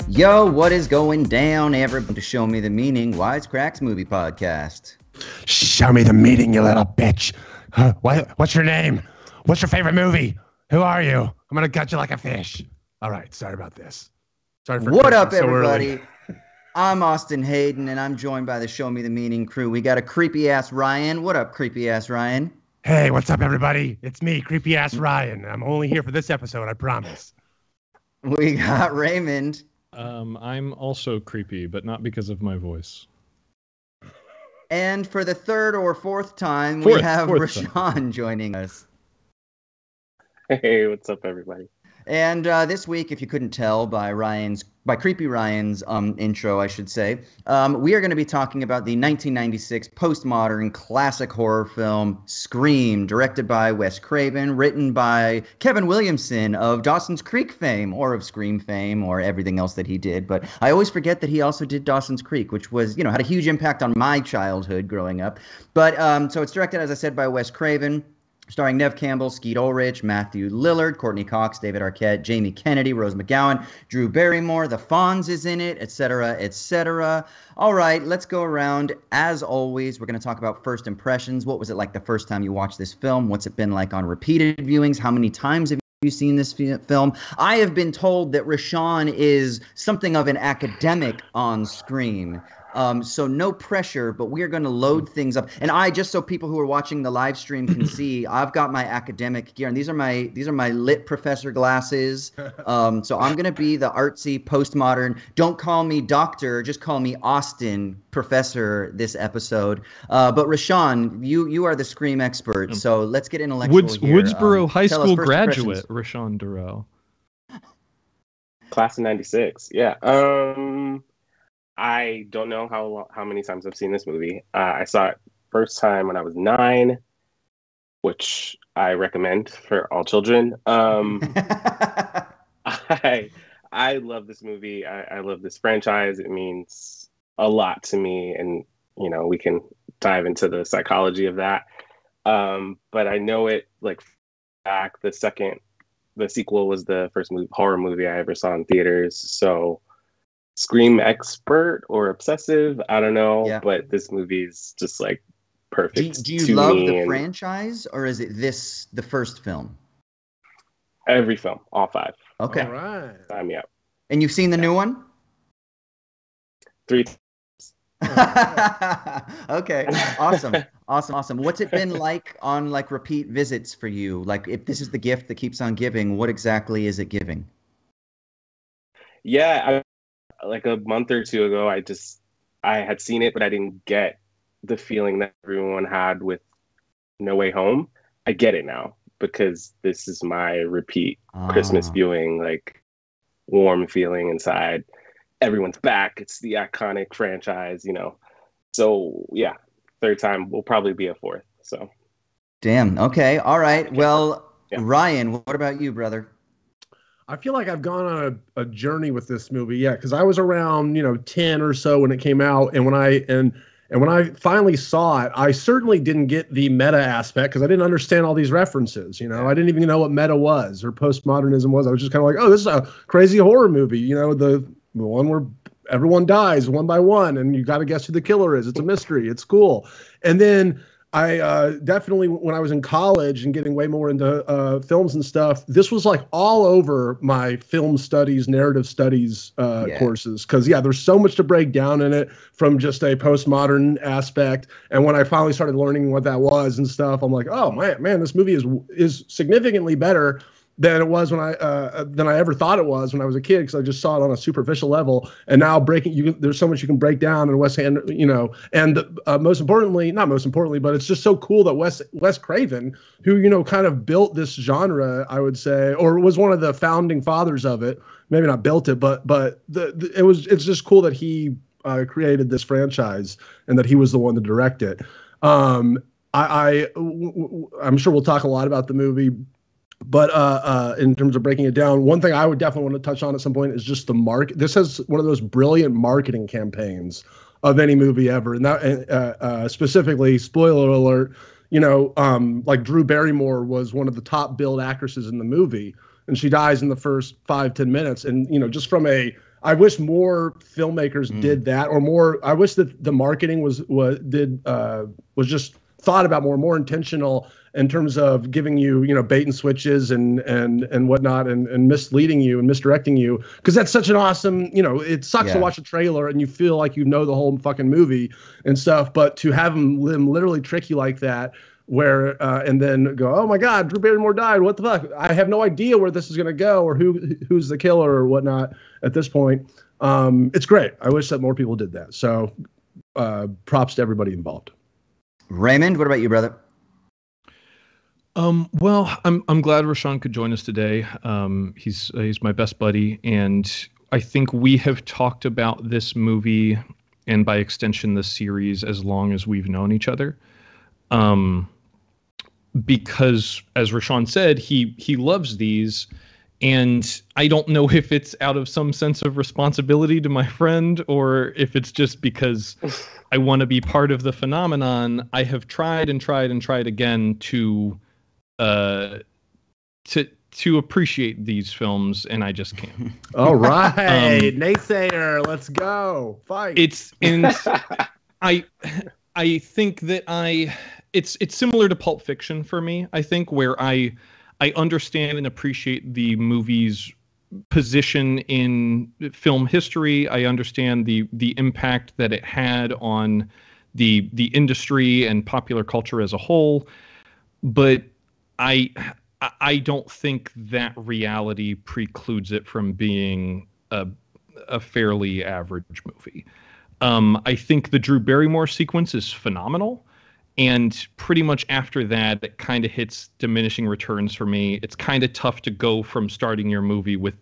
Yo, what is going down, everyone? To Show Me the Meaning, Wisecrack's movie podcast. Show me the meaning, you little bitch. What's your name? What's your favorite movie? Who are you? I'm gonna gut you like a fish. All right, sorry about this. Sorry for what up, so everybody? I'm Austin Hayden, and I'm joined by the Show Me the Meaning crew. We got a creepy-ass Ryan. What up, creepy-ass Ryan? Hey, what's up, everybody? It's me, creepy-ass Ryan. I'm only here for this episode, I promise. We got Raymond. I'm also creepy, but not because of my voice. And for the third or fourth time, we have Ra'Shawn joining us. Hey, what's up, everybody? And this week, if you couldn't tell by Creepy Ryan's intro, I should say, we are going to be talking about the 1996 postmodern classic horror film Scream, directed by Wes Craven, written by Kevin Williamson of Dawson's Creek fame, or of Scream fame, or everything else that he did. But I always forget that he also did Dawson's Creek, which was, had a huge impact on my childhood growing up. But so it's directed, as I said, by Wes Craven. Starring Neve Campbell, Skeet Ulrich, Matthew Lillard, Courtney Cox, David Arquette, Jamie Kennedy, Rose McGowan, Drew Barrymore, The Fonz is in it, etc., etc. All right, let's go around. As always, we're going to talk about first impressions. What was it like the first time you watched this film? What's it been like on repeated viewings? How many times have you seen this film? I have been told that Ra'Shawn is something of an academic on Scream. So no pressure, but we are going to load things up. And just so people who are watching the live stream can see, I've got my academic gear, and these are my lit professor glasses. So I'm going to be the artsy postmodern. Don't call me doctor, just call me Austin professor this episode. But Ra'Shawn, you are the Scream expert, so let's get intellectual here. Woodsboro High School graduate Ra'Shawn Durell. Class of 96. Yeah. I don't know how many times I've seen this movie. I saw it first time when I was 9, which I recommend for all children. I love this movie. I love this franchise. It means a lot to me, and we can dive into the psychology of that. But I know it like back. The sequel was the first horror movie I ever saw in theaters. So. Scream expert or obsessive, I don't know, but this movie is just like perfect. Do you love the franchise, or is it the first film? Every film, all 5. Okay, all right. Sign me up. And you've seen the new one? 3 times. Okay, awesome. What's it been like on repeat visits for you? Like, if this is the gift that keeps on giving, what exactly is it giving? Yeah, like a month or 2 ago, I had seen it, but I didn't get the feeling that everyone had with No Way Home. I get it now because this is my repeat Christmas viewing, like warm feeling inside. Everyone's back. It's the iconic franchise, So yeah, third time will probably be a fourth. So. Damn. Okay. All right. Well, yeah. Ryan, what about you, brother? I feel like I've gone on a journey with this movie, because I was around 10 or so when it came out, and when I finally saw it, I certainly didn't get the meta aspect because I didn't understand all these references. I didn't even know what meta was or postmodernism was. I was just kind of like, oh, this is a crazy horror movie, the one where everyone dies one by one, and you got to guess who the killer is. It's a mystery. It's cool, and then. I definitely, when I was in college and getting way more into films and stuff, this was like all over my film studies, narrative studies courses. Because, there's so much to break down in it from just a postmodern aspect. And when I finally started learning what that was and stuff, I'm like, oh, man, this movie is significantly better than it was when than I ever thought it was when I was a kid, because I just saw it on a superficial level. And now there's so much you can break down in Wes and not most importantly, but it's just so cool that Wes Craven, who kind of built this genre, I would say, or was one of the founding fathers of it. Maybe not built it, but it's just cool that he created this franchise and that he was the one to direct it. I'm sure we'll talk a lot about the movie. But in terms of breaking it down, one thing I would definitely want to touch on at some point is just the market. This has one of those brilliant marketing campaigns of any movie ever. And that specifically, spoiler alert, like Drew Barrymore was one of the top billed actresses in the movie, and she dies in the first 5-10 minutes. And, just from I wish more filmmakers did that, or more. I wish that the marketing was just thought about more intentional in terms of giving you, bait and switches and whatnot, and misleading you and misdirecting you, because that's such an awesome, it sucks to watch a trailer and you feel like the whole fucking movie and stuff, but to have them literally trick you like that, where and then go, oh my God, Drew Barrymore died, what the fuck? I have no idea where this is gonna go, or who's the killer or whatnot at this point. It's great. I wish that more people did that. So props to everybody involved. Raymond, what about you, brother? Well, I'm glad Ra'Shawn could join us today. He's my best buddy, and I think we have talked about this movie, and by extension this series, as long as we've known each other. Because, as Ra'Shawn said, he loves these, and I don't know if it's out of some sense of responsibility to my friend, or if it's just because I want to be part of the phenomenon. I have tried and tried and tried again to appreciate these films, and I just can't. All right, naysayer, let's go fight. I think that it's similar to Pulp Fiction for me. I think where I understand and appreciate the movie's position in film history. I understand the impact that it had on the industry and popular culture as a whole, but I don't think that reality precludes it from being a fairly average movie. I think the Drew Barrymore sequence is phenomenal, and pretty much after that, it kind of hits diminishing returns for me. It's kind of tough to go from starting your movie with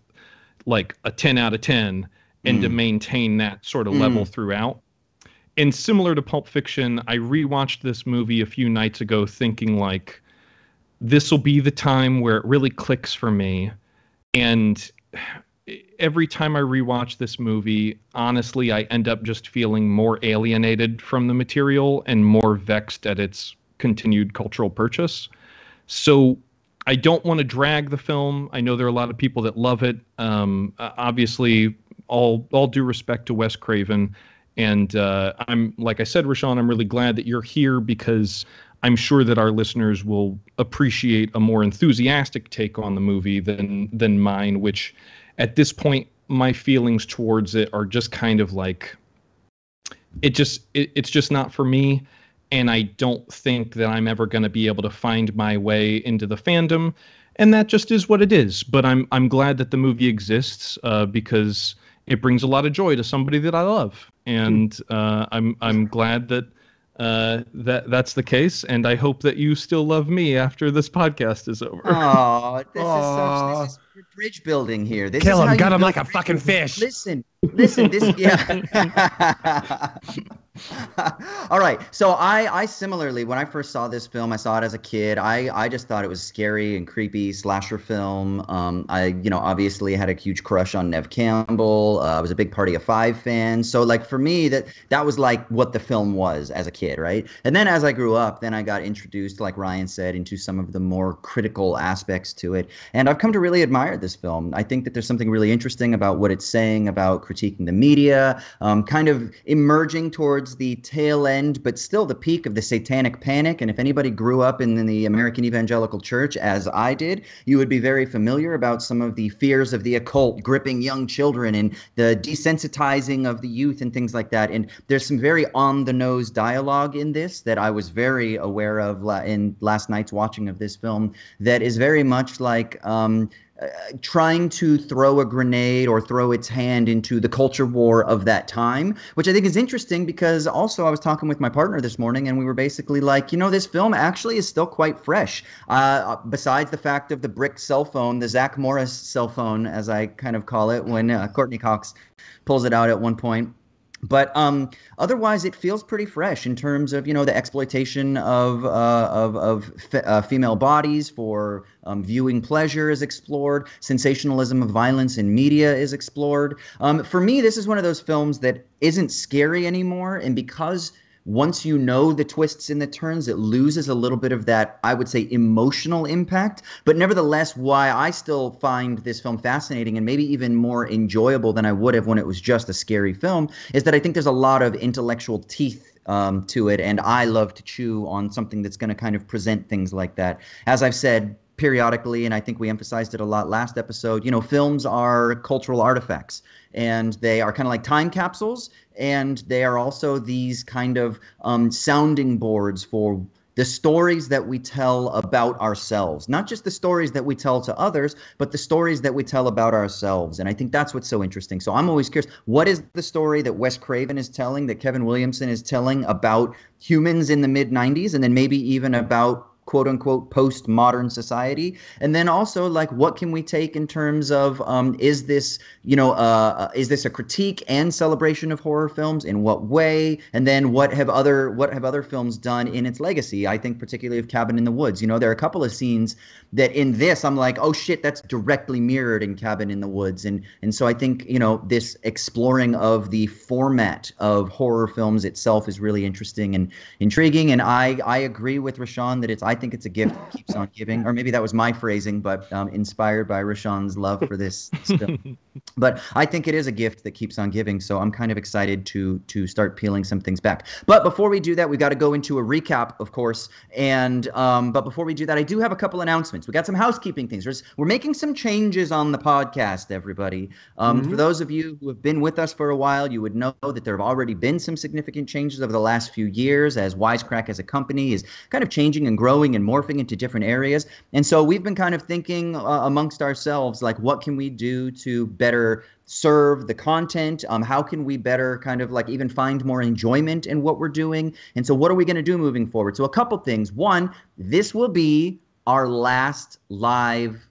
like a 10 out of 10 and to maintain that sort of level throughout. And similar to Pulp Fiction, I rewatched this movie a few nights ago thinking like, this will be the time where it really clicks for me. And every time I rewatch this movie, honestly, I end up just feeling more alienated from the material and more vexed at its continued cultural purchase. So I don't want to drag the film. I know there are a lot of people that love it. Obviously, all due respect to Wes Craven. And I'm, like I said, Ra'Shawn, I'm really glad that you're here, because I'm sure that our listeners will appreciate a more enthusiastic take on the movie than mine, which at this point, my feelings towards it are just kind of like, it's just not for me. And I don't think that I'm ever going to be able to find my way into the fandom. And that just is what it is. But I'm glad that the movie exists, because it brings a lot of joy to somebody that I love. And I'm glad that that's the case, and I hope that you still love me after this podcast is over. Oh, this is bridge building here. This Kill is him, gut him like a fucking fish. Listen, this, yeah. All right. So I similarly, when I first saw this film, I saw it as a kid. I just thought it was scary and creepy slasher film. I obviously had a huge crush on Nev Campbell. I was a big Party of Five fan. So like for me, that was like what the film was as a kid, right? And then as I grew up, then I got introduced, like Ryan said, into some of the more critical aspects to it. And I've come to really admire this film. I think that there's something really interesting about what it's saying about critiquing the media, kind of emerging towards the tail end, but still the peak of the satanic panic. And if anybody grew up in the American evangelical church, as I did, you would be very familiar about some of the fears of the occult gripping young children and the desensitizing of the youth and things like that. And there's some very on-the-nose dialogue in this that I was very aware of in last night's watching of this film that is very much like trying to throw a grenade or throw its hand into the culture war of that time, which I think is interesting, because also I was talking with my partner this morning and we were basically like, this film actually is still quite fresh. Besides the fact of the brick cell phone, the Zach Morris cell phone, as I kind of call it, when Courtney Cox pulls it out at one point. But otherwise, it feels pretty fresh in terms of, the exploitation of female bodies for viewing pleasure is explored. Sensationalism of violence in media is explored. For me, this is one of those films that isn't scary anymore. And because once you know the twists and the turns, it loses a little bit of that, I would say, emotional impact. But nevertheless, why I still find this film fascinating and maybe even more enjoyable than I would have when it was just a scary film is that I think there's a lot of intellectual teeth to it, and I love to chew on something that's going to kind of present things like that. As I've said periodically, and I think we emphasized it a lot last episode, films are cultural artifacts, and they are kind of like time capsules, and they are also these kind of sounding boards for the stories that we tell about ourselves, not just the stories that we tell to others, but the stories that we tell about ourselves. And I think that's what's so interesting. So I'm always curious, what is the story that Wes Craven is telling, that Kevin Williamson is telling about humans in the mid-90s, and then maybe even about quote unquote postmodern society? And then also, like, what can we take in terms of is this a critique and celebration of horror films? In what way? And then what have other films done in its legacy? I think particularly of Cabin in the Woods. There are a couple of scenes that in this I'm like, oh shit, that's directly mirrored in Cabin in the Woods. And so I think this exploring of the format of horror films itself is really interesting and intriguing. And I agree with Ra'Shawn that I think it's a gift that keeps on giving, or maybe that was my phrasing, but inspired by Ra'Shawn's love for this film. But I think it is a gift that keeps on giving, so I'm kind of excited to start peeling some things back. But before we do that, we've got to go into a recap, of course. And but before we do that, I do have a couple announcements. We got some housekeeping things. We're making some changes on the podcast, everybody. For those of you who have been with us for a while, you would know that there have already been some significant changes over the last few years as Wisecrack as a company is kind of changing and growing and morphing into different areas. And so we've been kind of thinking amongst ourselves, like, what can we do to better serve the content? How can we better kind of like even find more enjoyment in what we're doing? And so what are we going to do moving forward? So a couple things. One, this will be our last live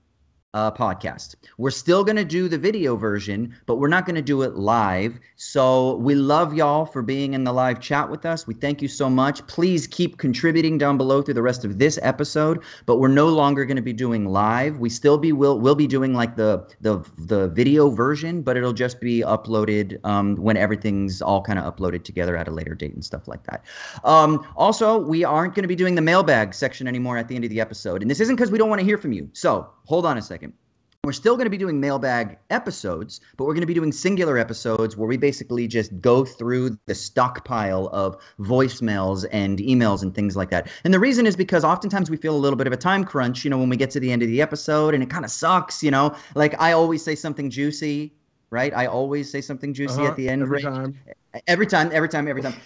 podcast. We're still going to do the video version, but we're not going to do it live. So we love y'all for being in the live chat with us. We thank you so much. Please keep contributing down below through the rest of this episode, but we're no longer going to be doing live. We still we'll be doing like the video version, but it'll just be uploaded when everything's all kind of uploaded together at a later date and stuff like that. Also, we aren't going to be doing the mailbag section anymore at the end of the episode. And this isn't because we don't want to hear from you. So hold on a second. We're still going to be doing mailbag episodes, but we're going to be doing singular episodes where we basically just go through the stockpile of voicemails and emails and things like that. And the reason is because oftentimes we feel a little bit of a time crunch, when we get to the end of the episode, and it kind of sucks, Like I always say something juicy, right? I always say something juicy at the end. Every time.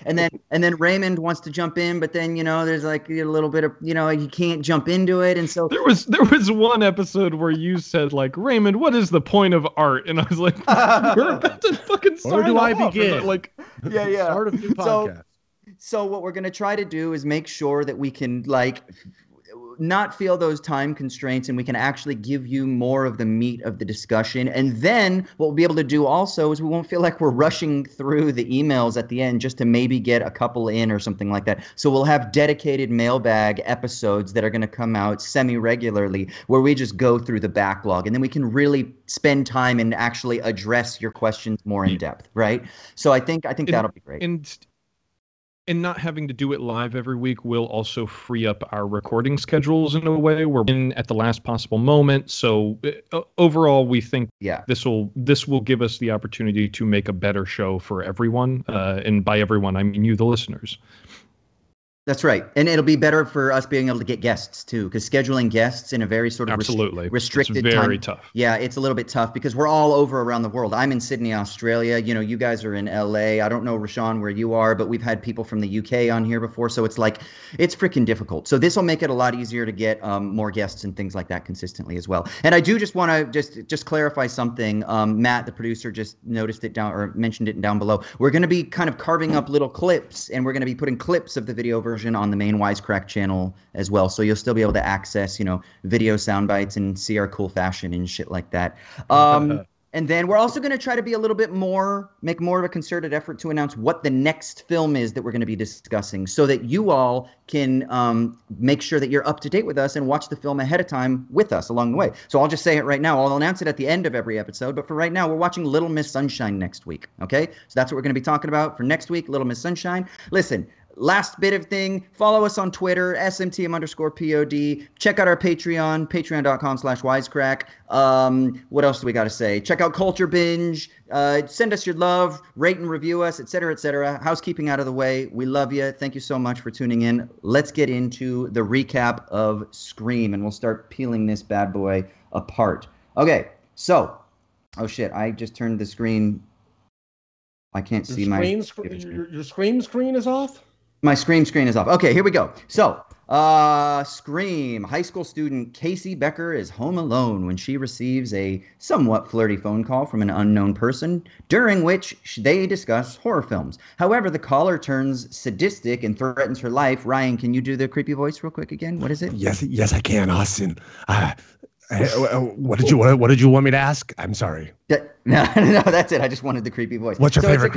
And then Raymond wants to jump in, but then, there's like a little bit of, you can't jump into it. And so there was one episode where you said like, Raymond, what is the point of art? And I was like, we're about to fucking start. Where do I begin? Like, yeah. Start a new podcast. So what we're going to try to do is make sure that we can not feel those time constraints, and we can actually give you more of the meat of the discussion. And then what we'll be able to do also is we won't feel like we're rushing through the emails at the end just to maybe get a couple in or something like that. So we'll have dedicated mailbag episodes that are going to come out semi-regularly where we just go through the backlog, and then we can really spend time and actually address your questions more in depth, right? So I think that'll be great. And not having to do it live every week will also free up our recording schedules in a way. We're in at the last possible moment. So overall, we think this will give us the opportunity to make a better show for everyone. And by everyone, I mean you, the listeners. That's right. And it'll be better for us being able to get guests too, because scheduling guests in a very sort of restricted time. It's very tough. Yeah, it's a little bit tough because we're all over around the world. I'm in Sydney, Australia. You guys are in LA. I don't know, Ra'Shawn, where you are, but we've had people from the UK on here before. So it's like, it's freaking difficult. So this will make it a lot easier to get more guests and things like that consistently as well. And I do just want to just clarify something. Matt, the producer, just noticed it mentioned it down below. We're going to be kind of carving up little clips, and we're going to be putting clips of the video version on the main Wisecrack channel as well, so you'll still be able to access video sound bites and see our cool fashion and shit like that. And then we're also going to try to be a little bit make more of a concerted effort to announce what the next film is that we're going to be discussing, so that you all can make sure that you're up to date with us and watch the film ahead of time with us along the way. So I'll just say it right now. I'll announce it at the end of every episode, but for right now, we're watching Little Miss Sunshine next week, okay? So that's what we're going to be talking about for next week, Little Miss Sunshine. Listen, last bit of thing, follow us on Twitter, SMTM_POD. Check out our Patreon, patreon.com/Wisecrack. What else do we got to say? Check out Culture Binge. Send us your love, rate and review us, etc., etc. Housekeeping out of the way. We love you. Thank you so much for tuning in. Let's get into the recap of Scream, and we'll start peeling this bad boy apart. Okay, so, oh shit, I just turned the screen. I can't see my... Your Scream screen is off? My Scream screen is off. Okay, here we go. So, Scream. High school student Casey Becker is home alone when she receives a somewhat flirty phone call from an unknown person, during which they discuss horror films. However, the caller turns sadistic and threatens her life. Ryan, can you do the creepy voice real quick again? What is it? Yes, I can, Austin. What did you want me to ask? I'm sorry. No, that's it. I just wanted the creepy voice. What's your favorite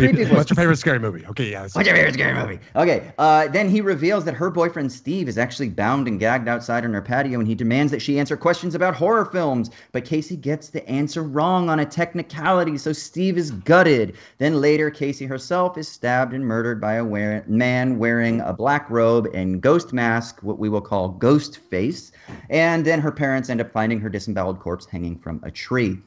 scary movie? Okay, yeah. What's your favorite scary movie? Okay. Then he reveals that her boyfriend Steve is actually bound and gagged outside on her patio, and he demands that she answer questions about horror films. But Casey gets the answer wrong on a technicality, so Steve is gutted. Then later, Casey herself is stabbed and murdered by a man wearing a black robe and ghost mask, what we will call ghost face. And then her parents end up finding her disemboweled corpse hanging from a tree.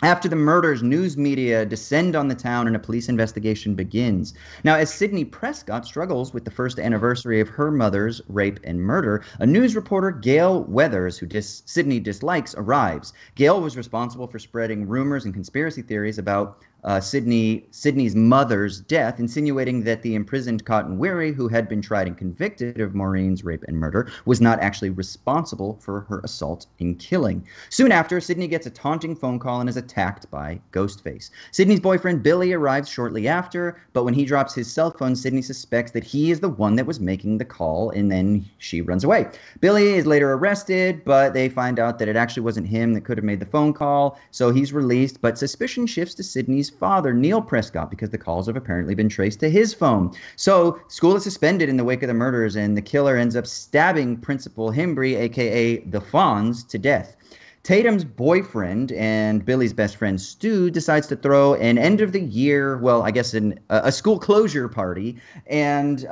After the murders, news media descend on the town and a police investigation begins. Now, as Sidney Prescott struggles with the first anniversary of her mother's rape and murder, a news reporter, Gail Weathers, who Sidney dislikes, arrives. Gail was responsible for spreading rumors and conspiracy theories about Sidney's mother's death, insinuating that the imprisoned Cotton Weary, who had been tried and convicted of Maureen's rape and murder, was not actually responsible for her assault and killing. Soon after, Sidney gets a taunting phone call and is attacked by Ghostface. Sidney's boyfriend Billy arrives shortly after, but when he drops his cell phone, Sidney suspects that he is the one that was making the call, and then she runs away. Billy is later arrested, but they find out that it actually wasn't him that could have made the phone call, so he's released, but suspicion shifts to Sidney's father, Neil Prescott, because the calls have apparently been traced to his phone. So school is suspended in the wake of the murders, and the killer ends up stabbing Principal Hembry, aka the Fonz, to death. Tatum's boyfriend and Billy's best friend Stu decides to throw an end of the year, well, I guess a school closure party. And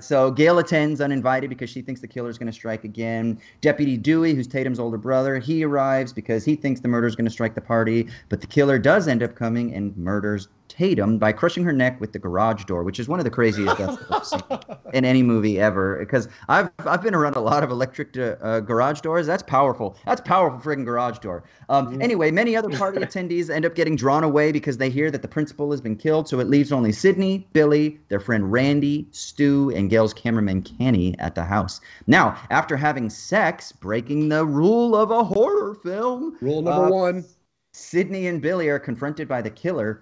so Gail attends uninvited because she thinks the killer's going to strike again. Deputy Dewey, who's Tatum's older brother, he arrives because he thinks the murder's going to strike the party. But the killer does end up coming and murders Tatum by crushing her neck with the garage door, which is one of the craziest deaths I've seen in any movie ever. Because I've been around a lot of electric garage doors. That's powerful. That's powerful friggin' garage door. Anyway, many other party attendees end up getting drawn away because they hear that the principal has been killed. So it leaves only Sidney, Billy, their friend Randy, Stu, and Gail's cameraman Kenny at the house. Now, after having sex, breaking the rule of a horror film, rule number one, Sidney and Billy are confronted by the killer.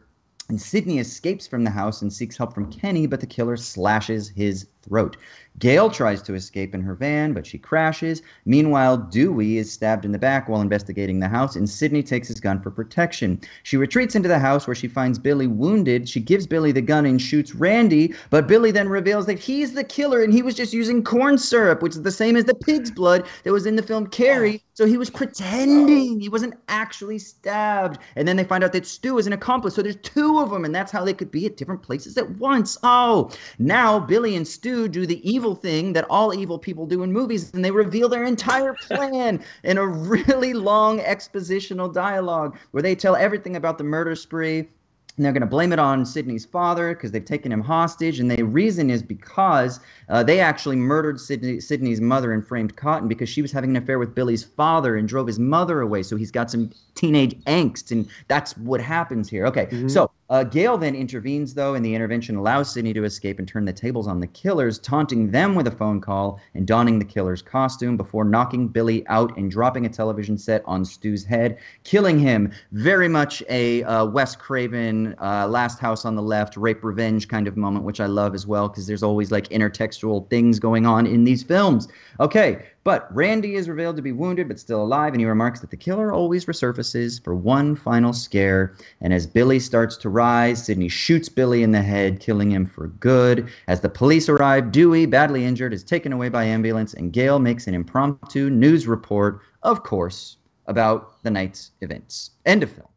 And Sidney escapes from the house and seeks help from Kenny, but the killer slashes his throat. Gail tries to escape in her van, but she crashes. Meanwhile, Dewey is stabbed in the back while investigating the house, and Sidney takes his gun for protection. She retreats into the house where she finds Billy wounded. She gives Billy the gun and shoots Randy, but Billy then reveals that he's the killer and he was just using corn syrup, which is the same as the pig's blood that was in the film Carrie. So he was pretending. He wasn't actually stabbed. And then they find out that Stu is an accomplice. So there's two of them, and that's how they could be at different places at once. Oh, now Billy and Stu do the evil thing that all evil people do in movies, and they reveal their entire plan in a really long expositional dialogue where they tell everything about the murder spree. And they're going to blame it on Sidney's father because they've taken him hostage. And the reason is because they actually murdered Sidney's mother and framed Cotton because she was having an affair with Billy's father and drove his mother away. So he's got some teenage angst, and that's what happens here. Okay, so Gail then intervenes, though, and the intervention allows Sidney to escape and turn the tables on the killers, taunting them with a phone call and donning the killer's costume before knocking Billy out and dropping a television set on Stu's head, killing him. Very much a Wes Craven, Last House on the Left, rape revenge kind of moment, which I love as well, because there's always like intertextual things going on in these films. Okay, but Randy is revealed to be wounded but still alive, and he remarks that the killer always resurfaces for one final scare. And as Billy starts to rise, Sidney shoots Billy in the head, killing him for good. As the police arrive, Dewey, badly injured, is taken away by ambulance, and Gail makes an impromptu news report, of course, about the night's events. End of film.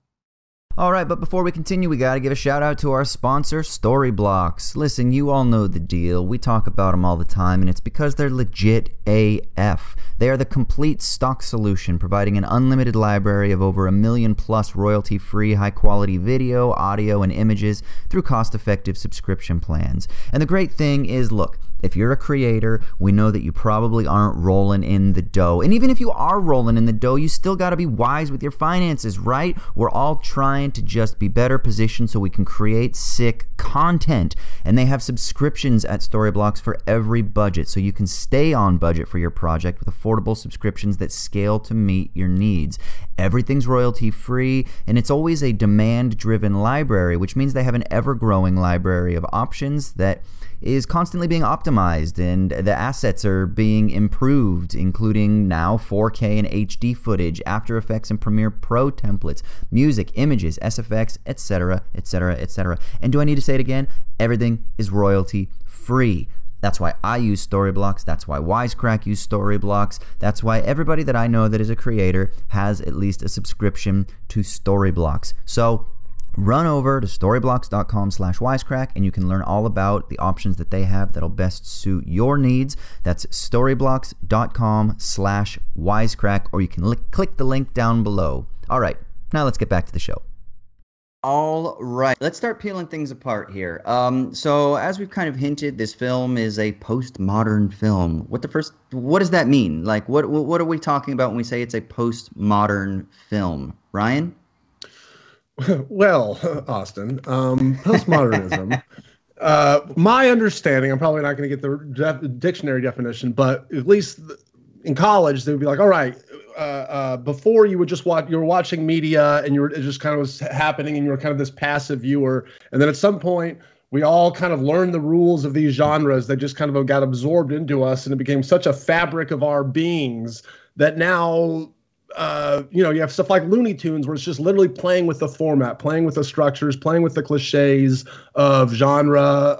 All right, but before we continue, we got to give a shout out to our sponsor, Storyblocks. Listen, you all know the deal. We talk about them all the time, and it's because they're legit AF. They are the complete stock solution, providing an unlimited library of over 1 million plus royalty-free, high-quality video, audio, and images through cost-effective subscription plans. And the great thing is, look, if you're a creator, we know that you probably aren't rolling in the dough. And even if you are rolling in the dough, you still got to be wise with your finances, right? We're all trying to just be better positioned so we can create sick content. And they have subscriptions at Storyblocks for every budget, so you can stay on budget for your project with affordable subscriptions that scale to meet your needs. Everything's royalty free, and it's always a demand-driven library, which means they have an ever-growing library of options that is constantly being optimized, and the assets are being improved, including now 4K and HD footage, After Effects and Premiere Pro templates, music, images, SFX, etc., etc., etc. And do I need to say it again? Everything is royalty free. That's why I use Storyblocks. That's why Wisecrack use Storyblocks. That's why everybody that I know that is a creator has at least a subscription to Storyblocks. So run over to storyblocks.com/wisecrack and you can learn all about the options that they have that'll best suit your needs. That's storyblocks.com/wisecrack, or you can click the link down below. All right, now let's get back to the show. All right, let's start peeling things apart here. So as we've kind of hinted, this film is a postmodern film. What does that mean? Like, what are we talking about when we say it's a postmodern film? Ryan? Well, Austin, postmodernism. My understanding, I'm probably not going to get the dictionary definition, but at least in college, they would be like, all right, before you would just you were watching media and it just kind of was happening and you were kind of this passive viewer. And then at some point, we all kind of learned the rules of these genres that just kind of got absorbed into us, and it became such a fabric of our beings that now you have stuff like Looney Tunes where it's just literally playing with the format, playing with the structures, playing with the cliches of genre,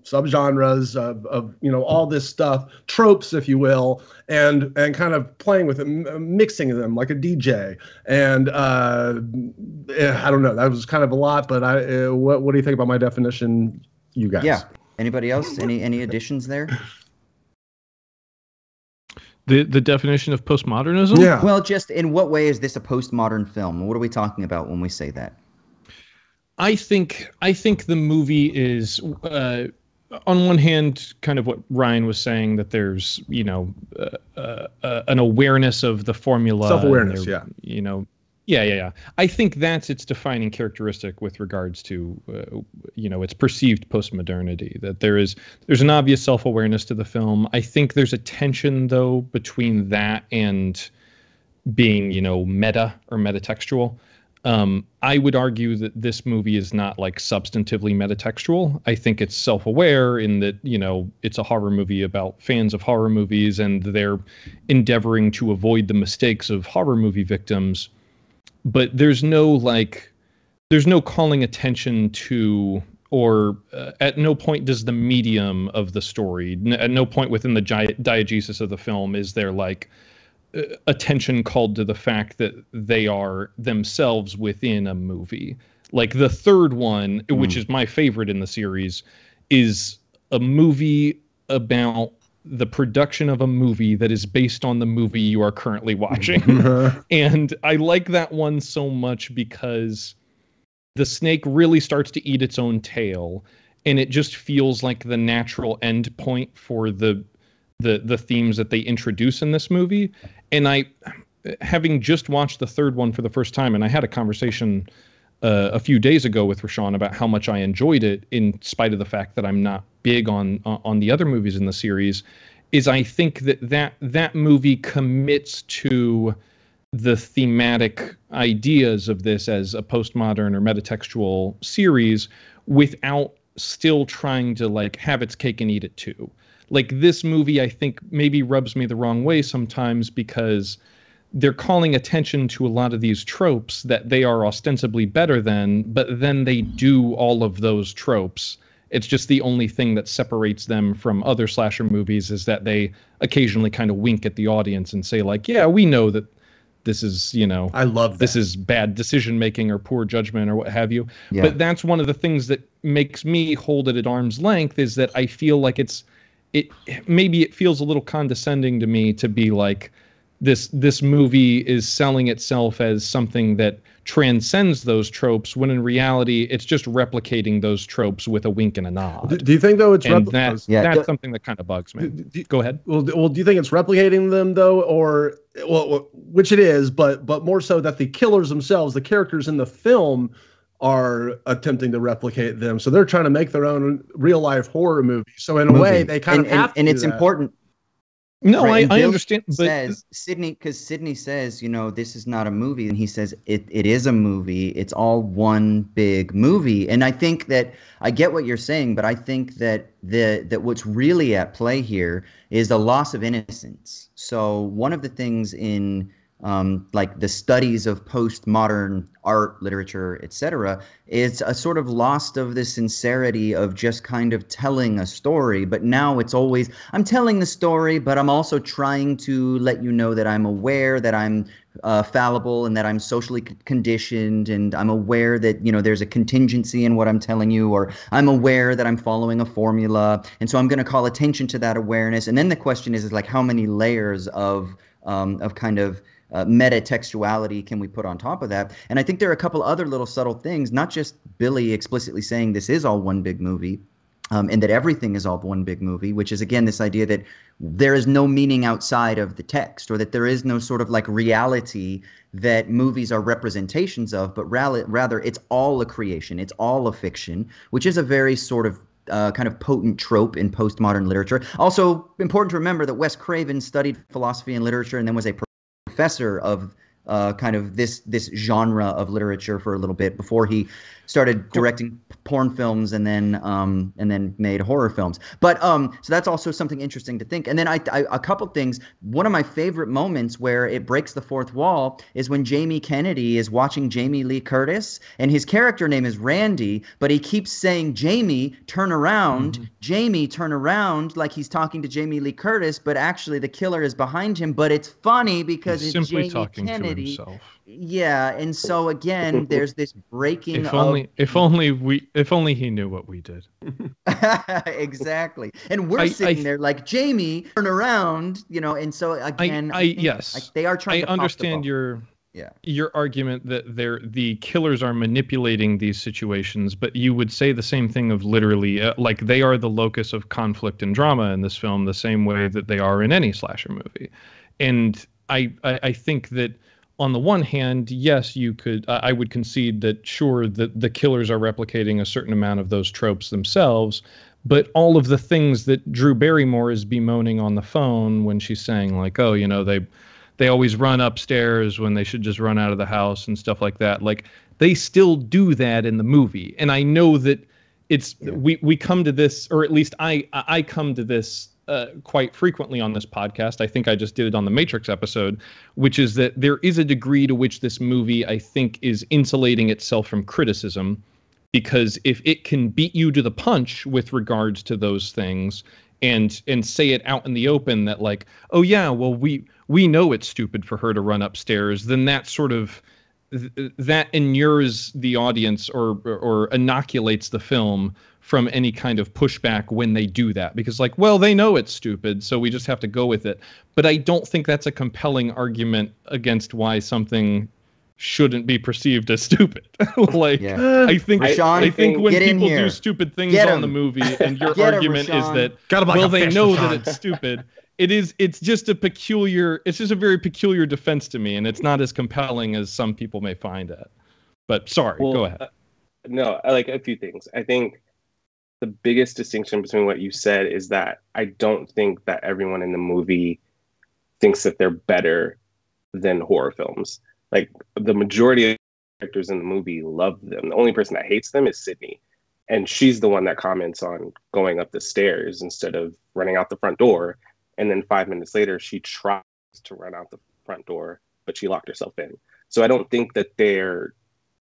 subgenres of all this stuff, tropes, if you will, and kind of playing with them, mixing them like a DJ. And I don't know, that was kind of a lot, but what do you think about my definition, you guys? Yeah. Anybody else? Any additions there? The definition of postmodernism? Yeah. Well, just in what way is this a postmodern film? What are we talking about when we say that? I think the movie is, on one hand, kind of what Ryan was saying, that there's an awareness of the formula, self-awareness, yeah. Yeah. I think that's its defining characteristic with regards to, its perceived postmodernity, that there's an obvious self-awareness to the film. I think there's a tension, though, between that and being, meta or metatextual. I would argue that this movie is not like substantively metatextual. I think it's self-aware in that, it's a horror movie about fans of horror movies, and they're endeavoring to avoid the mistakes of horror movie victims. But there's no calling attention to, or at no point does the medium of the story, at no point within the diegesis of the film is there attention called to the fact that they are themselves within a movie. Like the third one, which is my favorite in the series, is a movie about the production of a movie that is based on the movie you are currently watching. And I like that one so much because the snake really starts to eat its own tail, and it just feels like the natural end point for the themes that they introduce in this movie. And I, having just watched the third one for the first time, and I had a conversation a few days ago with Ra'Shawn about how much I enjoyed it, in spite of the fact that I'm not big on the other movies in the series, is I think that movie commits to the thematic ideas of this as a postmodern or metatextual series without still trying to have its cake and eat it too. Like this movie, I think maybe rubs me the wrong way sometimes because they're calling attention to a lot of these tropes that they are ostensibly better than, but then they do all of those tropes. It's just the only thing that separates them from other slasher movies is that they occasionally kind of wink at the audience and say yeah, we know that this is, you know, I love that. This is bad decision making or poor judgment or what have you. Yeah. But that's one of the things that makes me hold it at arm's length, is that I feel like maybe it feels a little condescending to me to be like, this movie is selling itself as something that transcends those tropes, when in reality it's just replicating those tropes with a wink and a nod. Do you think though it's that's something that kind of bugs me? Go ahead. Well, do you think it's replicating them though, or which it is, but more so that the killers themselves, the characters in the film, are attempting to replicate them, so they're trying to make their own real life horror movie. So in a way, they kind of have to. And it's important. No, right? I understand. But says Sidney says, you know, this is not a movie, and he says it is a movie. It's all one big movie, and I think that I get what you're saying, but I think that that what's really at play here is the loss of innocence. So one of the things in like the studies of postmodern art, literature, etc., it's a sort of lost of the sincerity of just kind of telling a story. But now it's always, I'm telling the story, but I'm also trying to let you know that I'm aware that I'm fallible and that I'm socially conditioned, and I'm aware that, you know, there's a contingency in what I'm telling you, or I'm aware that I'm following a formula, and so I'm going to call attention to that awareness. And then the question is like, how many layers of kind of meta-textuality can we put on top of that? And I think there are a couple other little subtle things, not just Billy explicitly saying this is all one big movie, and that everything is all one big movie, which is, again, this idea that there is no meaning outside of the text, or that there is no sort of like reality that movies are representations of, but rather it's all a creation, it's all a fiction, which is a very sort of kind of potent trope in postmodern literature. Also important to remember that Wes Craven studied philosophy and literature and then was a professor of kind of this genre of literature for a little bit before he started directing porn films and then made horror films. But so that's also something interesting to think. And then I a couple things. One of my favorite moments where it breaks the fourth wall is when Jamie Kennedy is watching Jamie Lee Curtis, and his character name is Randy, but he keeps saying, Jamie, turn around, Jamie, turn around, like he's talking to Jamie Lee Curtis, but actually the killer is behind him. But it's funny because he's it's simply Jamie talking Kennedy. To himself. Yeah, and so again, there's this breaking if only he knew what we did. Exactly. And we're sitting there like, Jamie, turn around, you know, and so again, yes, they are trying to understand your argument that the killers are manipulating these situations, but you would say the same thing of literally like they are the locus of conflict and drama in this film, the same way that they are in any slasher movie. And I think that on the one hand, yes, you could. I would concede that sure that the killers are replicating a certain amount of those tropes themselves, but all of the things that Drew Barrymore is bemoaning on the phone when she's saying like, oh, you know, they always run upstairs when they should just run out of the house and stuff like that. Like they still do that in the movie, and I know that it's we come to this, or at least I come to this. Quite frequently on this podcast. I think I just did it on the Matrix episode, which is that there is a degree to which this movie, I think, is insulating itself from criticism, because if it can beat you to the punch with regards to those things and say it out in the open that like, oh yeah, well we know it's stupid for her to run upstairs, then that sort of that inures the audience or inoculates the film from any kind of pushback when they do that, because like, well, they know it's stupid, so we just have to go with it. But I don't think that's a compelling argument against why something shouldn't be perceived as stupid. Like, I think when people do stupid things on the movie, and your argument is that, well, they know that it's stupid. It's just a very peculiar defense to me, and it's not as compelling as some people may find it. But sorry, go ahead. No, I like a few things. I think the biggest distinction between what you said is that I don't think that everyone in the movie thinks that they're better than horror films. Like the majority of characters in the movie love them. The only person that hates them is Sydney. And she's the one that comments on going up the stairs instead of running out the front door. And then 5 minutes later, she tries to run out the front door, but she locked herself in. So I don't think that they're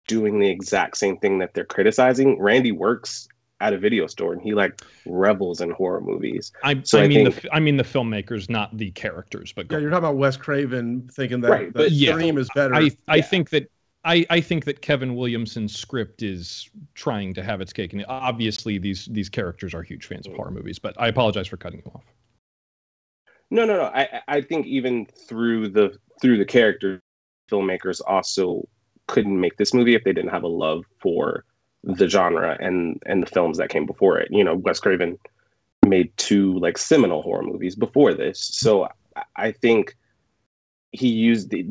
doing the exact same thing that they're criticizing. Randy works at a video store, and he like revels in horror movies. I mean the filmmakers, not the characters. But yeah, you're talking about Wes Craven thinking that, right, that Scream is better. I think that Kevin Williamson's script is trying to have its cake, and obviously these characters are huge fans of horror movies. But I apologize for cutting you off. No. I think even through the characters, filmmakers also couldn't make this movie if they didn't have a love for the genre and the films that came before it. You know, Wes Craven made 2 like seminal horror movies before this, so I think they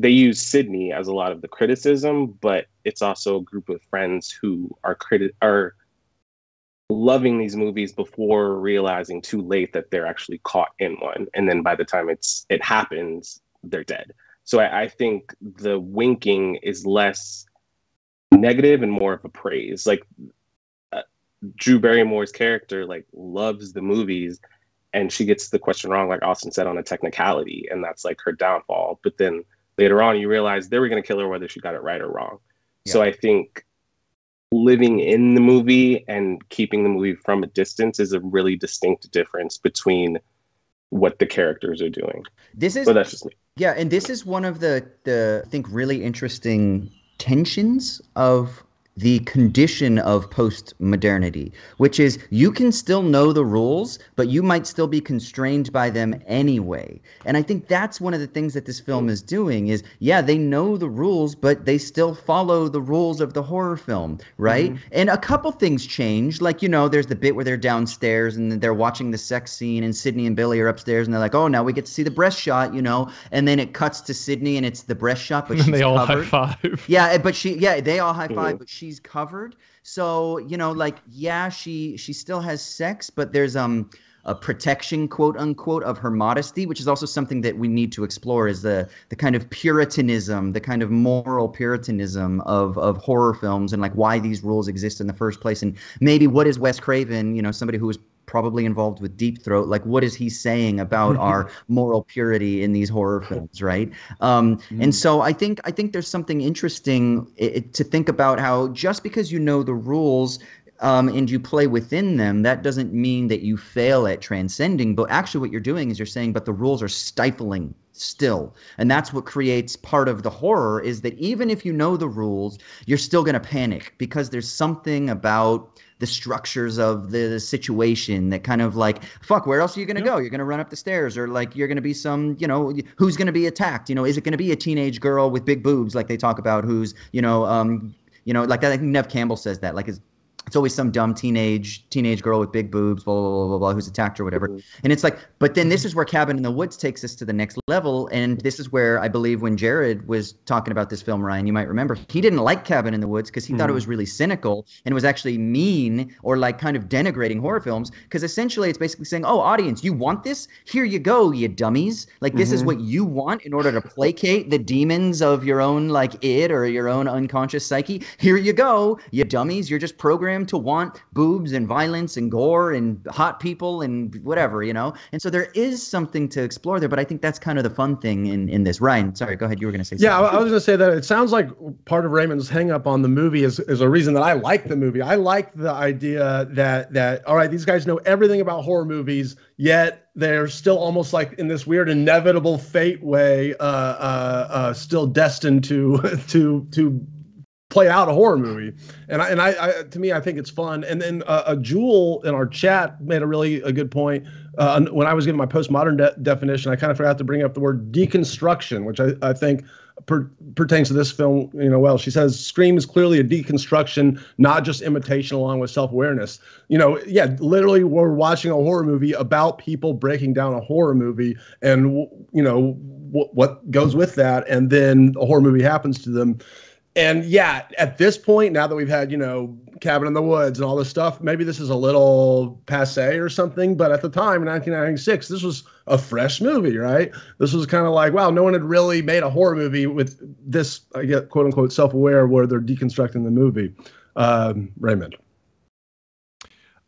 use Sydney as a lot of the criticism, but it's also a group of friends who are loving these movies before realizing too late that they're actually caught in one, and then by the time it happens, they're dead. So I think the winking is less negative and more of a praise. Like Drew Barrymore's character like loves the movies, and she gets the question wrong, like Austin said, on a technicality, and that's like her downfall. But then later on, you realize they were going to kill her whether she got it right or wrong. Yeah. So I think living in the movie and keeping the movie from a distance is a really distinct difference between what the characters are doing. But that's just me. Yeah, and this is one of the I think really interesting tensions of the condition of post-modernity, which is you can still know the rules, but you might still be constrained by them anyway. And I think that's one of the things that this film is doing is, yeah, they know the rules, but they still follow the rules of the horror film, right? Mm-hmm. And a couple things change. Like, you know, there's the bit where they're downstairs and they're watching the sex scene and Sydney and Billy are upstairs and they're like, oh, now we get to see the breast shot, you know? And then it cuts to Sydney and it's the breast shot, but she's they all covered. High five. Yeah, but they all high five, but she's covered. So, you know, like, yeah, she still has sex, but there's a protection, quote unquote, of her modesty, which is also something that we need to explore, is the kind of puritanism, the kind of moral puritanism of horror films, and like why these rules exist in the first place. And maybe what is Wes Craven, you know, somebody who was probably involved with Deep Throat, like what is he saying about our moral purity in these horror films, right? And so I think there's something interesting to think about how just because you know the rules and you play within them, that doesn't mean that you fail at transcending. But actually what you're doing is you're saying, but the rules are stifling still. And that's what creates part of the horror, is that even if you know the rules, you're still going to panic because there's something about the structures of the situation that kind of like, fuck, where else are you going to go? You're going to run up the stairs, or like you're going to be some, you know, who's going to be attacked? You know, is it going to be a teenage girl with big boobs like they talk about who's, you know, like I think Nev Campbell says that, like it's always some dumb teenage girl with big boobs, blah, blah, blah, blah, blah, who's attacked or whatever. And it's like, but then this is where Cabin in the Woods takes us to the next level. And this is where I believe when Jared was talking about this film, Ryan, you might remember, he didn't like Cabin in the Woods because he thought it was really cynical and it was actually mean or like kind of denigrating horror films. Because essentially it's basically saying, oh, audience, you want this? Here you go, you dummies. Like this is what you want in order to placate the demons of your own like id or your own unconscious psyche. Here you go, you dummies. You're just programmed to want boobs and violence and gore and hot people and whatever, you know? And so there is something to explore there, but I think that's kind of the fun thing in this. Ryan, sorry, go ahead. You were going to say something. Yeah, I was going to say that it sounds like part of Raymond's hang up on the movie is a reason that I like the movie. I like the idea that all right, these guys know everything about horror movies, yet they're still almost like in this weird inevitable fate way, still destined to play out a horror movie. And I to me, I think it's fun. And then Jewel in our chat made a good point. When I was giving my postmodern definition, I kind of forgot to bring up the word deconstruction, which I think pertains to this film, you know, well. She says, Scream is clearly a deconstruction, not just imitation along with self-awareness. You know, yeah, literally we're watching a horror movie about people breaking down a horror movie and, you know, what goes with that. And then a horror movie happens to them. And yeah, at this point, now that we've had, you know, Cabin in the Woods and all this stuff, maybe this is a little passé or something. But at the time, in 1996, this was a fresh movie, right? This was kind of like, wow, no one had really made a horror movie with this, I get quote unquote self-aware, where they're deconstructing the movie. Raymond.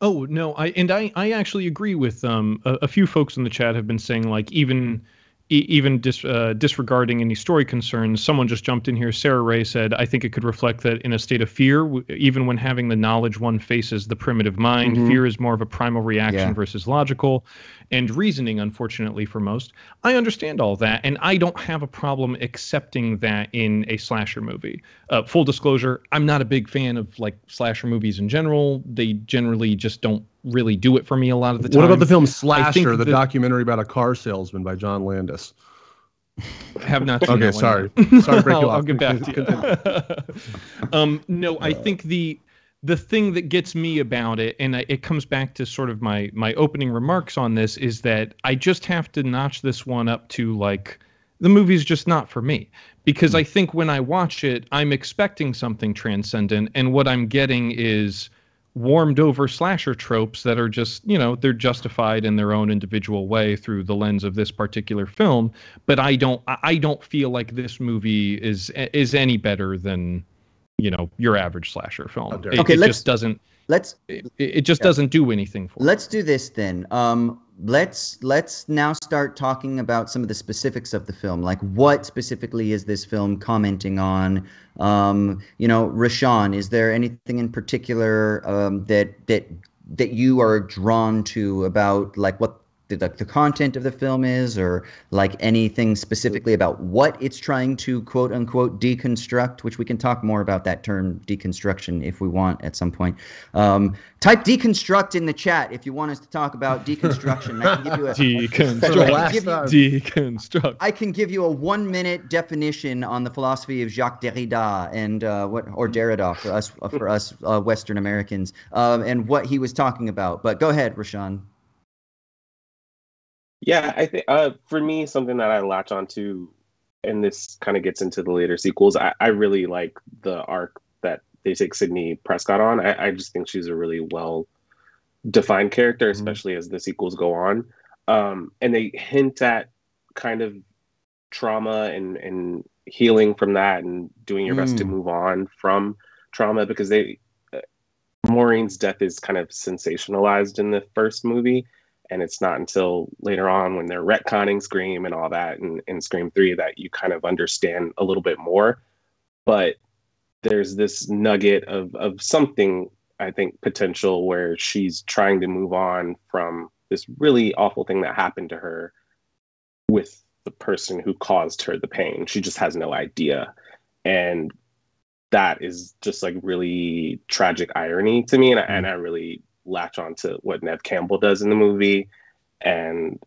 Oh, no, I actually agree with a few folks in the chat have been saying, like, even even disregarding any story concerns, someone just jumped in here. Sarah Ray said, I think it could reflect that in a state of fear, even when having the knowledge one faces the primitive mind, fear is more of a primal reaction versus logical and reasoning, unfortunately, for most. I understand all that, and I don't have a problem accepting that in a slasher movie. Full disclosure, I'm not a big fan of like slasher movies in general. They generally just don't really do it for me a lot of the time. What about the film Slasher, the documentary about a car salesman by John Landis? Have not seen that one. Sorry to break you off. I'll get back to you. No, I think the thing that gets me about it, and it comes back to sort of my opening remarks on this, is that I just have to notch this one up to like, the movie's just not for me. Because I think when I watch it, I'm expecting something transcendent, and what I'm getting is warmed over slasher tropes that are just, they're justified in their own individual way through the lens of this particular film. But I don't feel like this movie is any better than, your average slasher film. It just doesn't do anything for me. Let's do this then. Let's now start talking about some of the specifics of the film. Like, what specifically is this film commenting on? Ra'Shawn, is there anything in particular that you are drawn to about like what the content of the film is, or like anything specifically about what it's trying to quote unquote deconstruct, which we can talk more about that term deconstruction if we want at some point. Type deconstruct in the chat if you want us to talk about deconstruction. I can give you a deconstruct. I can give you a 1-minute definition on the philosophy of Jacques Derrida and Derrida for us Western Americans, and what he was talking about. But go ahead, Ra'Shawn. Yeah, I think for me, something that I latch onto, and this kind of gets into the later sequels, I really like the arc that they take Sidney Prescott on. I just think she's a really well-defined character, especially as the sequels go on. And they hint at kind of trauma and healing from that and doing your best to move on from trauma, because Maureen's death is kind of sensationalized in the first movie. And it's not until later on when they're retconning Scream and all that in Scream 3 that you kind of understand a little bit more. But there's this nugget of something, I think, potential where she's trying to move on from this really awful thing that happened to her with the person who caused her the pain. She just has no idea. And that is just like really tragic irony to me. And I really latch on to what Neve Campbell does in the movie, and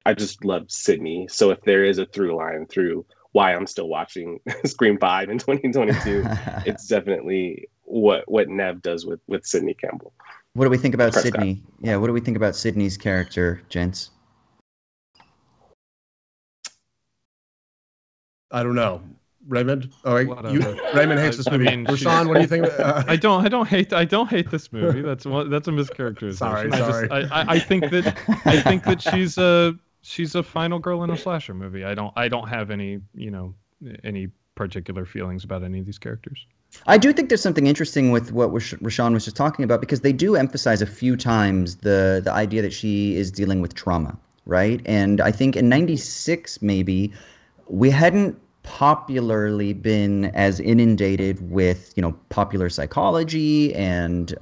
I just love Sidney. So if there is a through line through why I'm still watching Scream 5 in 2022, it's definitely what Neve does with Sidney Campbell. What do we think about Sidney? Yeah, what do we think about Sidney's character, gents? I don't know. Raymond? Raymond hates this movie. Ra'Shawn, what do you think? I don't hate this movie. That's a mischaracterization. Sorry. I think that she's a final girl in a slasher movie. I don't have any particular feelings about any of these characters. I do think there's something interesting with what Ra'Shawn was just talking about, because they do emphasize a few times the idea that she is dealing with trauma, right? And I think in '96 maybe we hadn't popularly been as inundated with popular psychology and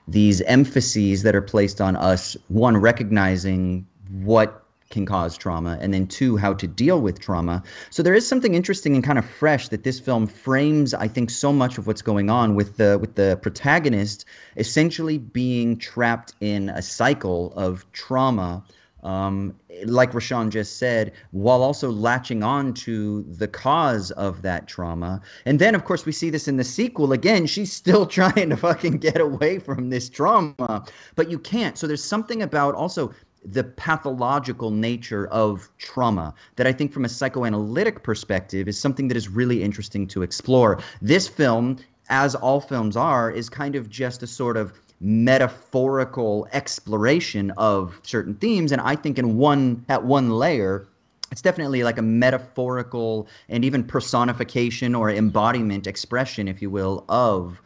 these emphases that are placed on us, one, recognizing what can cause trauma, and then two, how to deal with trauma. So there is something interesting and kind of fresh that this film frames, I think, so much of what's going on with the protagonist essentially being trapped in a cycle of trauma, like Ra'Shawn just said, while also latching on to the cause of that trauma. And then, of course, we see this in the sequel. Again, she's still trying to fucking get away from this trauma, but you can't. So there's something about also the pathological nature of trauma that I think from a psychoanalytic perspective is something that is really interesting to explore. This film, as all films are, is kind of just a sort of metaphorical exploration of certain themes, and I think at one layer it's definitely like a metaphorical and even personification or embodiment, expression, if you will, of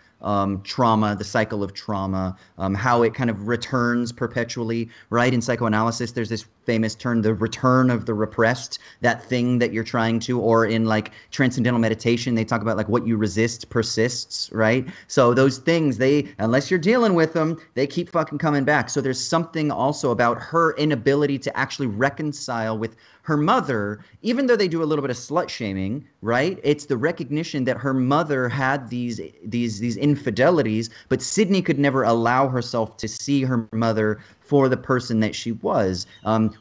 trauma, the cycle of trauma, how it kind of returns perpetually, right? In psychoanalysis, there's this famous term, the return of the repressed, that thing that you're trying to, or in like transcendental meditation, they talk about like what you resist persists, right? So those things, unless you're dealing with them, they keep fucking coming back. So there's something also about her inability to actually reconcile with her mother, even though they do a little bit of slut shaming, right? It's the recognition that her mother had these infidelities, but Sydney could never allow herself to see her mother for the person that she was.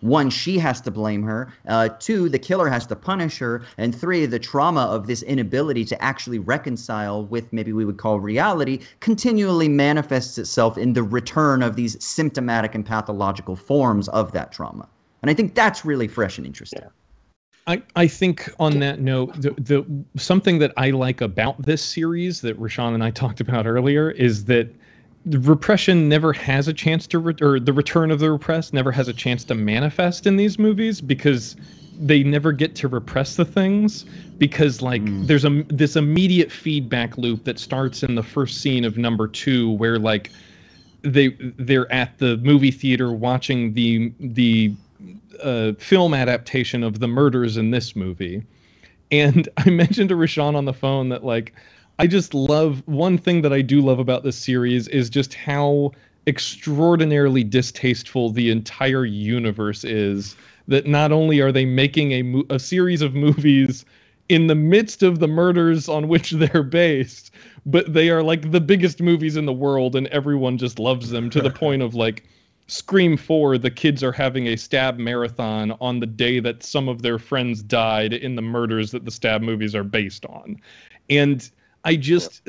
One, she has to blame her. Two, the killer has to punish her. And three, the trauma of this inability to actually reconcile with maybe we would call reality continually manifests itself in the return of these symptomatic and pathological forms of that trauma. And I think that's really fresh and interesting. Yeah. I think on that note, the something that I like about this series that Ra'Shawn and I talked about earlier is that the repression never has a chance to, or the return of the repressed never has a chance to manifest in these movies, because they never get to repress the things, because like there's this immediate feedback loop that starts in the first scene of number 2, where like they're at the movie theater watching the film adaptation of the murders in this movie. And I mentioned to Ra'Shawn on the phone that like I just love, one thing that I do love about this series is just how extraordinarily distasteful the entire universe is, that not only are they making a series of movies in the midst of the murders on which they're based, but they are like the biggest movies in the world and everyone just loves them, to the point of like Scream 4, the kids are having a stab marathon on the day that some of their friends died in the murders that the stab movies are based on. And I just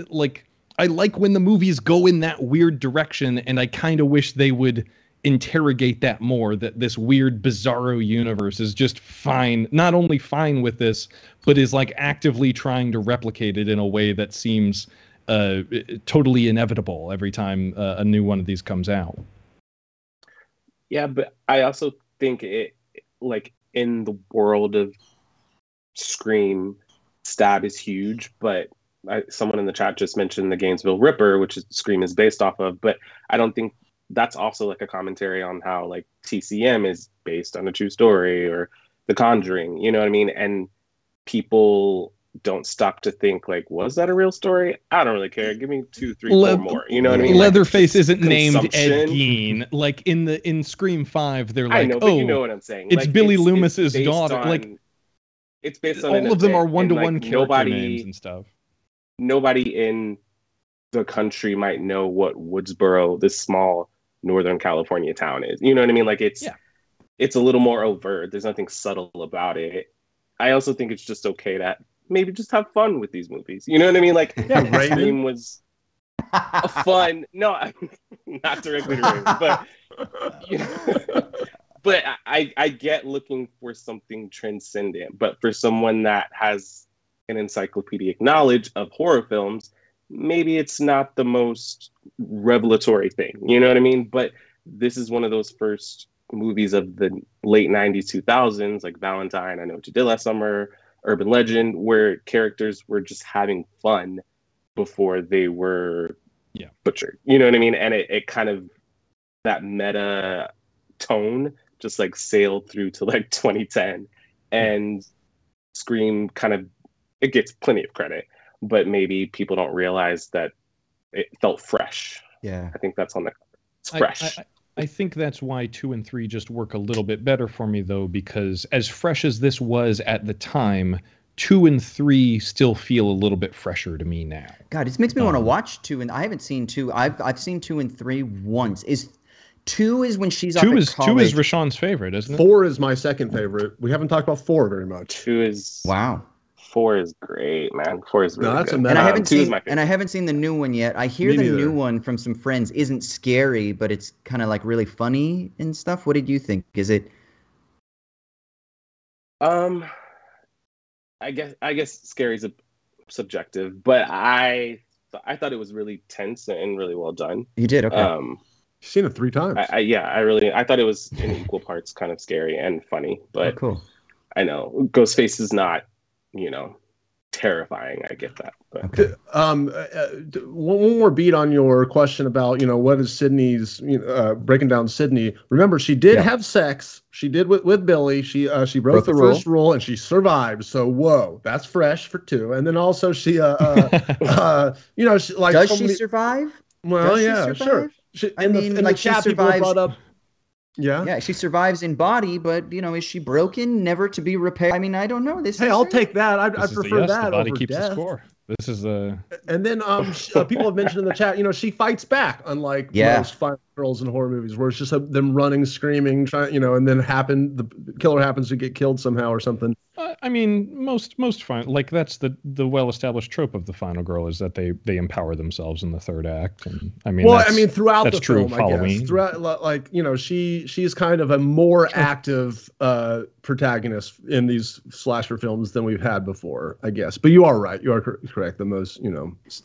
I like when the movies go in that weird direction, and I kind of wish they would interrogate that more, that this weird bizarro universe is just fine, not only fine with this, but is like actively trying to replicate it in a way that seems totally inevitable every time a new one of these comes out. Yeah, but I also think it, like, in the world of Scream, stab is huge, but someone in the chat just mentioned the Gainesville Ripper, which Scream is based off of, but I don't think that's also like a commentary on how like TCM is based on a true story, or The Conjuring, you know what I mean? And people don't stop to think like, was that a real story? I don't really care. Give me 2, 3, 4 more. You know what I mean? Leatherface like, isn't named Ed Gein. Like in Scream 5, they're like, I know, but you know what I'm saying. It's like, Billy Loomis's daughter. Like, it's based on all of them are one-to-one like, character names and stuff. Nobody in the country might know what Woodsboro, this small Northern California town, is. You know what I mean? Like, it's a little more overt. There's nothing subtle about it. I also think it's just okay to maybe just have fun with these movies. You know what I mean? Like, Raymond was a fun. No, not directly to Raymond, but you know, but I get looking for something transcendent. But for someone that has an encyclopedic knowledge of horror films, maybe it's not the most revelatory thing. You know what I mean? But this is one of those first movies of the late 90s, 2000s, like Valentine, I Know What You Did Last Summer, Urban Legend, where characters were just having fun before they were butchered. You know what I mean? And it kind of, that meta tone just like sailed through to like 2010. And Scream kind of, it gets plenty of credit, but maybe people don't realize that it felt fresh. Yeah. I think that's on the cover. It's fresh. I think that's why 2 and 3 just work a little bit better for me, though, because as fresh as this was at the time, 2 and 3 still feel a little bit fresher to me now. God, it makes me want to watch 2, and I haven't seen 2. I've seen 2 and 3 once. Is 2 is when she's off at college? 2 is Ra'Shawn's favorite, isn't it? 4 is my second favorite. We haven't talked about 4 very much. 2 is wow. 4 is great, man. 4 is really good. And I haven't seen the new one yet. I hear new one from some friends isn't scary, but it's kind of like really funny and stuff. What did you think? Is it? I guess scary is subjective, but I thought it was really tense and really well done. You did, okay. You've seen it 3 times. I thought it was in equal parts kind of scary and funny, but cool. I know Ghostface is not, you know, terrifying. I get that. But. Okay. One more beat on your question about, what is Sydney's, breaking down Sydney. Remember, she did have sex. She did with Billy. She broke the first rule and she survived. So whoa, that's fresh for 2. And then also she, she, like, does she survive? Well, does yeah, she survive? Sure. In the chat, people brought up. Yeah, she survives in body, but is she broken, never to be repaired? I mean, I don't know. I'll take that. I prefer that the body over keeps death. the score. This is the. And then people have mentioned in the chat, she fights back, unlike most final girls in horror movies, where it's just them running, screaming, trying, and then the killer happens to get killed somehow or something. I mean, most like that's the well-established trope of the final girl is that they empower themselves in the third act, and I mean, throughout that's the true film, of Halloween. I guess. Throughout, she's kind of a more active protagonist in these slasher films than we've had before, I guess. But you are right. You are correct. The most,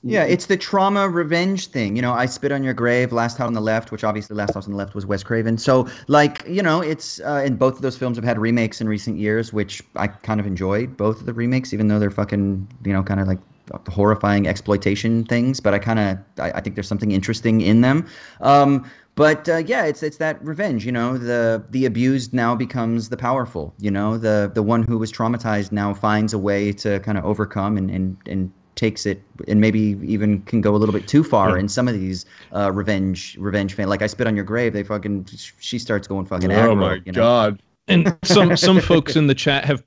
Yeah, it's the trauma revenge thing. I Spit on Your Grave, Last House on the Left, which obviously Last House on the Left was Wes Craven. So, it's and both of those films have had remakes in recent years, which I kind of enjoyed, both of the remakes, even though they're fucking, kind of like horrifying exploitation things. But I think there's something interesting in them. But it's that revenge. The abused now becomes the powerful. The one who was traumatized now finds a way to kind of overcome and takes it, and maybe even can go a little bit too far in some of these revenge fan. Like I Spit on Your Grave, she starts going fucking aggro. Oh my God. And some folks in the chat have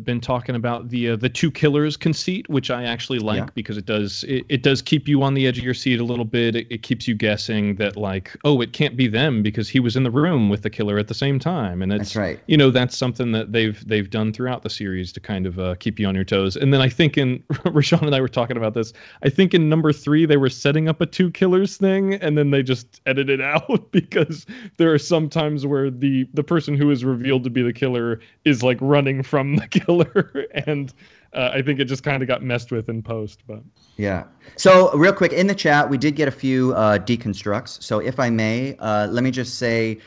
been talking about the 2 killers conceit, which I actually like because it does keep you on the edge of your seat a little bit. It keeps you guessing that it can't be them because he was in the room with the killer at the same time, and that's right. That's something that they've done throughout the series to kind of keep you on your toes. And then I think Ra'Shawn and I were talking about this. I think in number 3 they were setting up a 2 killers thing, and then they just edited it out because there are some times where the person who is revealed to be the killer is running from the killer, and I think it just kind of got messed with in post. But yeah. So real quick, in the chat we did get a few deconstructs. So if I may, let me just say,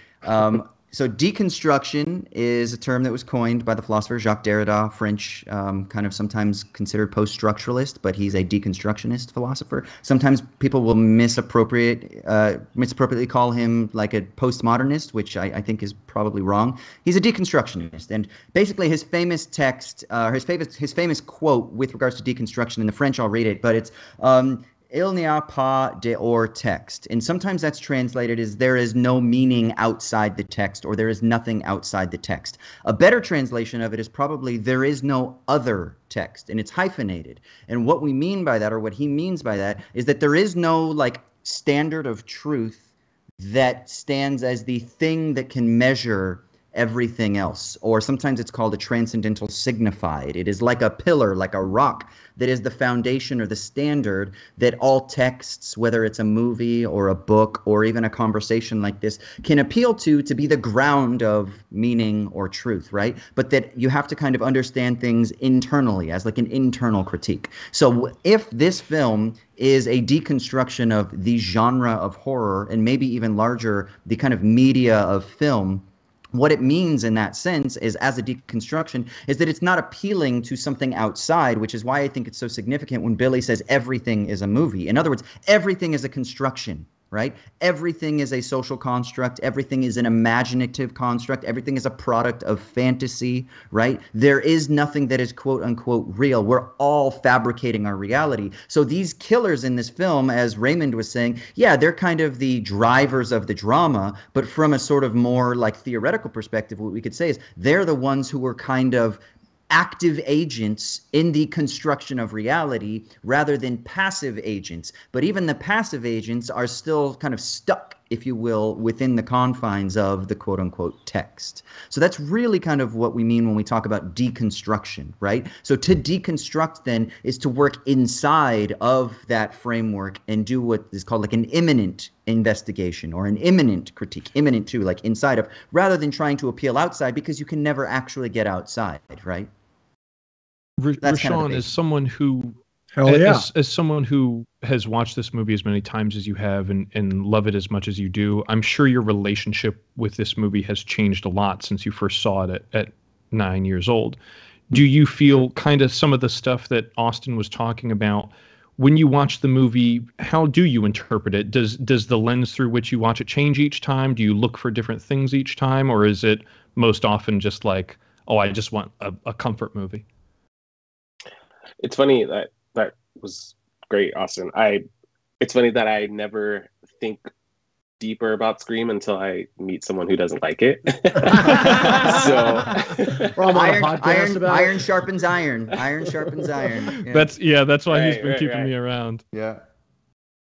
so deconstruction is a term that was coined by the philosopher Jacques Derrida, French, kind of sometimes considered post-structuralist, but he's a deconstructionist philosopher. Sometimes people will misappropriately call him like a postmodernist, which I think is probably wrong. He's a deconstructionist, and basically his famous text, his famous quote with regards to deconstruction in the French, I'll read it, but it's Il n'y a pas de hors texte. And sometimes that's translated as there is no meaning outside the text, or there is nothing outside the text. A better translation of it is probably there is no other text, and it's hyphenated. And what we mean by that, or what he means by that, is that there is no standard of truth that stands as the thing that can measure everything else, or sometimes it's called a transcendental signified. It is like a pillar, like a rock, that is the foundation or the standard that all texts, whether it's a movie or a book or even a conversation like this, can appeal to be the ground of meaning or truth, right? But that you have to kind of understand things internally as an internal critique. So if this film is a deconstruction of the genre of horror, and maybe even larger, the kind of media of film, what it means in that sense is, as a deconstruction, is that it's not appealing to something outside, which is why I think it's so significant when Billy says everything is a movie. In other words, everything is a construction, right? Everything is a social construct. Everything is an imaginative construct. Everything is a product of fantasy, right? There is nothing that is quote unquote real. We're all fabricating our reality. So these killers in this film, as Raymond was saying, yeah, they're kind of the drivers of the drama, but from a sort of more theoretical perspective, what we could say is they're the ones who were kind of active agents in the construction of reality rather than passive agents. But even the passive agents are still kind of stuck, if you will, within the confines of the quote-unquote text. So that's really kind of what we mean when we talk about deconstruction, right? So to deconstruct then is to work inside of that framework and do what is called an immanent investigation or an immanent critique, immanent too, inside of, rather than trying to appeal outside, because you can never actually get outside, right? Ra'Shawn, as someone who as someone who has watched this movie as many times as you have and love it as much as you do, I'm sure your relationship with this movie has changed a lot since you first saw it at 9 years old. do you feel kind of some of the stuff that Austin was talking about when you watch the movie? How do you interpret it? Does the lens through which you watch it change each time? Do you look for different things each time, or is it most often just like, oh, I just want a comfort movie? It's funny that was great, Austin. It's funny that I never think deeper about Scream until I meet someone who doesn't like it. Iron sharpens iron. Iron sharpens iron. Yeah. That's why he's been keeping me around. Yeah.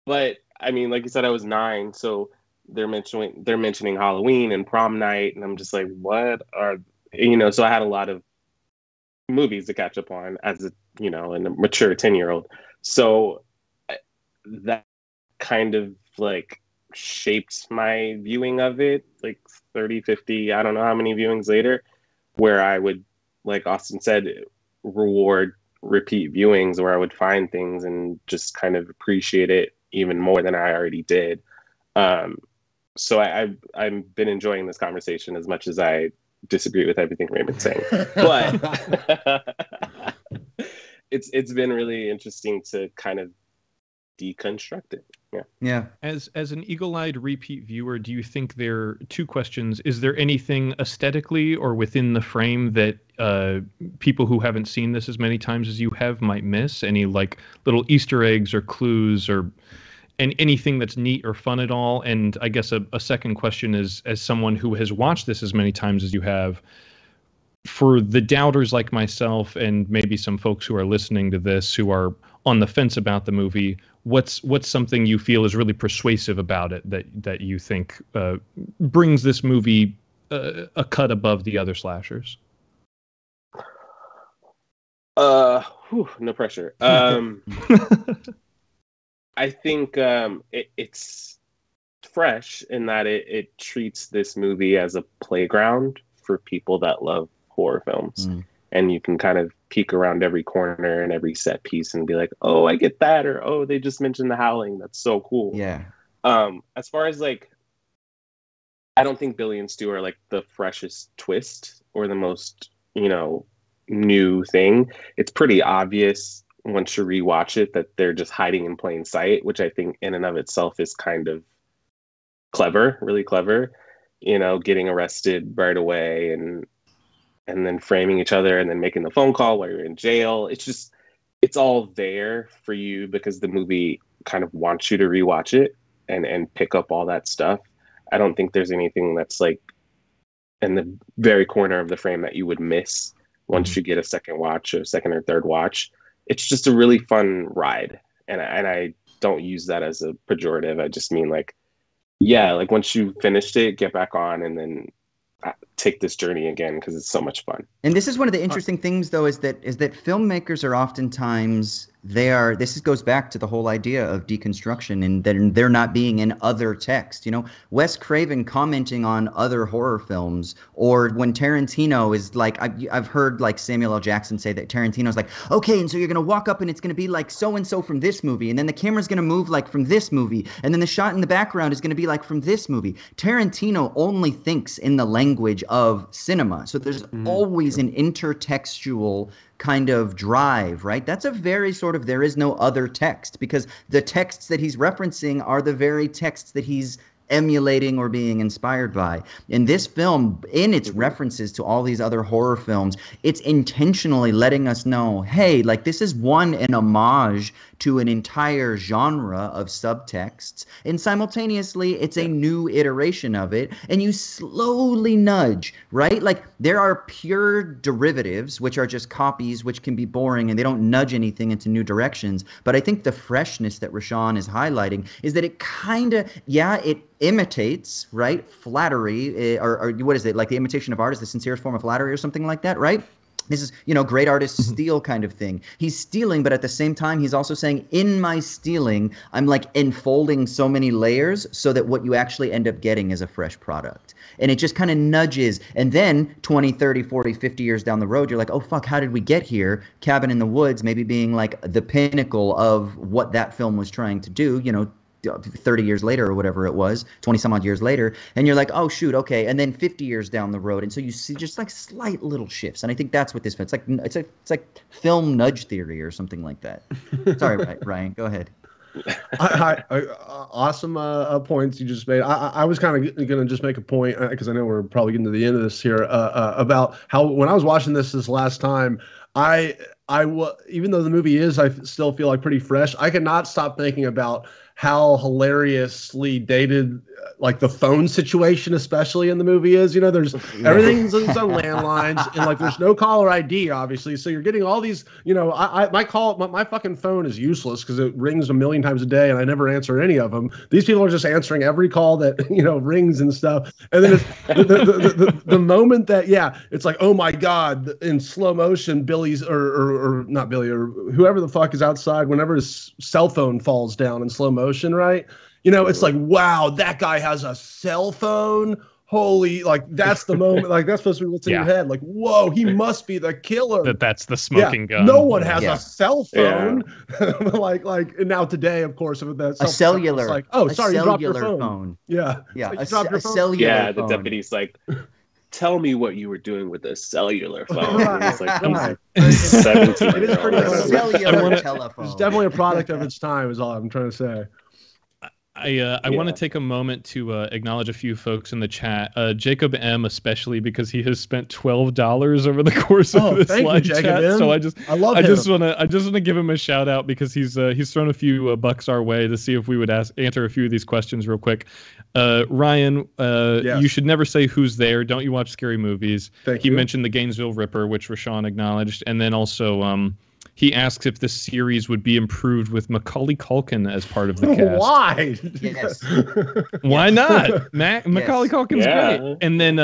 But I mean, like you said, I was 9, so they're mentioning Halloween and prom night, and I'm just like, what are, so I had a lot of movies to catch up on as a mature 10-year-old. So that kind of like shaped my viewing of it, like 30, 50, I don't know how many viewings later, where I would, like Austin said, reward repeat viewings, where I would find things and just kind of appreciate it even more than I already did. So I've been enjoying this conversation as much as I disagree with everything Raymond's saying, but it's been really interesting to kind of deconstruct it. Yeah. As an eagle-eyed repeat viewer, do you think two questions? Is there anything aesthetically or within the frame that people who haven't seen this as many times as you have might miss? Any like little Easter eggs or clues or anything that's neat or fun at all? And I guess a second question is, as someone who has watched this as many times as you have, for the doubters like myself and maybe some folks who are listening to this who are on the fence about the movie, what's something you feel is really persuasive about it that you think brings this movie a cut above the other slashers? No pressure. I think it's fresh in that it treats this movie as a playground for people that love horror films. And you can kind of peek around every corner and every set piece and be like, oh, I get that, or oh, they just mentioned The Howling, that's so cool. Yeah. As far as like, I don't think Billy and Stu are like the freshest twist or the most new thing. It's pretty obvious once you rewatch it that they're just hiding in plain sight, which I think in and of itself is kind of clever, really clever. Getting arrested right away and then framing each other and then making the phone call while you're in jail. It's all there for you because the movie kind of wants you to rewatch it and pick up all that stuff. I don't think there's anything that's like in the very corner of the frame that you would miss once you get a second watch or second or third watch. It's just a really fun ride. And I don't use that as a pejorative. I just mean like, yeah, like once you finished it, get back on and then take this journey again because it's so much fun. And this is one of the interesting things, though, is that filmmakers are oftentimes this goes back to the whole idea of deconstruction and then there not being an other text. Wes Craven commenting on other horror films, or when Tarantino is like, I've heard like Samuel L. Jackson say that Tarantino's like, okay, and so you're gonna walk up and it's gonna be like so and so from this movie, and then the camera's gonna move like from this movie, and then the shot in the background is gonna be like from this movie. Tarantino only thinks in the language of cinema, so there's always an intertextual kind of drive, right? That's a very sort of there is no other text, because the texts that he's referencing are the very texts that he's emulating or being inspired by. In this film, in its references to all these other horror films, it's intentionally letting us know, hey, like this is an homage to an entire genre of subtexts, and simultaneously it's a new iteration of it, and you slowly nudge, right? Like there are pure derivatives, which are just copies, which can be boring and they don't nudge anything into new directions. But I think the freshness that Ra'Shawn is highlighting is that it kind of, it imitates, right, flattery, or what is it, like the imitation of art is the sincerest form of flattery or something like that, right? This is, great artists steal kind of thing. He's stealing, but at the same time, he's also saying, in my stealing, I'm like enfolding so many layers so that what you actually end up getting is a fresh product. And it just kind of nudges. And then 20, 30, 40, 50 years down the road, you're like, oh, fuck, how did we get here? Cabin in the Woods maybe being like the pinnacle of what that film was trying to do, 30 years later or whatever it was, 20 some odd years later, and you're like, oh shoot, okay, and then 50 years down the road, and so you see just like slight little shifts, and I think that's what this it's like film nudge theory or something like that. Sorry, Ryan, go ahead. Awesome points you just made. I was kind of going to just make a point, because I know we're probably getting to the end of this here, about how when I was watching this last time, even though the movie is, I still feel like pretty fresh, I could not stop thinking about how hilariously dated like the phone situation, especially in the movie, is. There's everything's on landlines, and like there's no caller ID, obviously. So you're getting all these, my fucking phone is useless because it rings a million times a day, and I never answer any of them. These people are just answering every call that rings and stuff. And then it's the moment that it's like, oh my god, in slow motion, Billy's or not Billy or whoever the fuck is outside, whenever his cell phone falls down in slow motion, right? It's like, wow, that guy has a cell phone. Holy, like that's the moment, like that's supposed to be what's in your head. Like, whoa, he must be the killer. That's the smoking gun. No one has a cell phone. like, and now today, of course, with that a cellular. It's like, oh, sorry, you dropped your phone. phone. Yeah, a cellular phone. The deputy's like, tell me what you were doing with a cellular phone. Right. It's like, Right. 17. It is pretty cellular telephone. It's definitely a product of its time, is all I'm trying to say. I want to take a moment to acknowledge a few folks in the chat. Jacob M, especially because he has spent $12 over the course of this live chat. M. So I just want to give him a shout out because he's thrown a few bucks our way to see if we would answer a few of these questions real quick. Ryan, yes. You should never say who's there. Don't you watch scary movies? Thank you. He mentioned the Gainesville Ripper, which Ra'Shawn acknowledged, and then also he asks if this series would be improved with Macaulay Culkin as part of the cast. Why? Yes. Why not? Macaulay Culkin's great. And then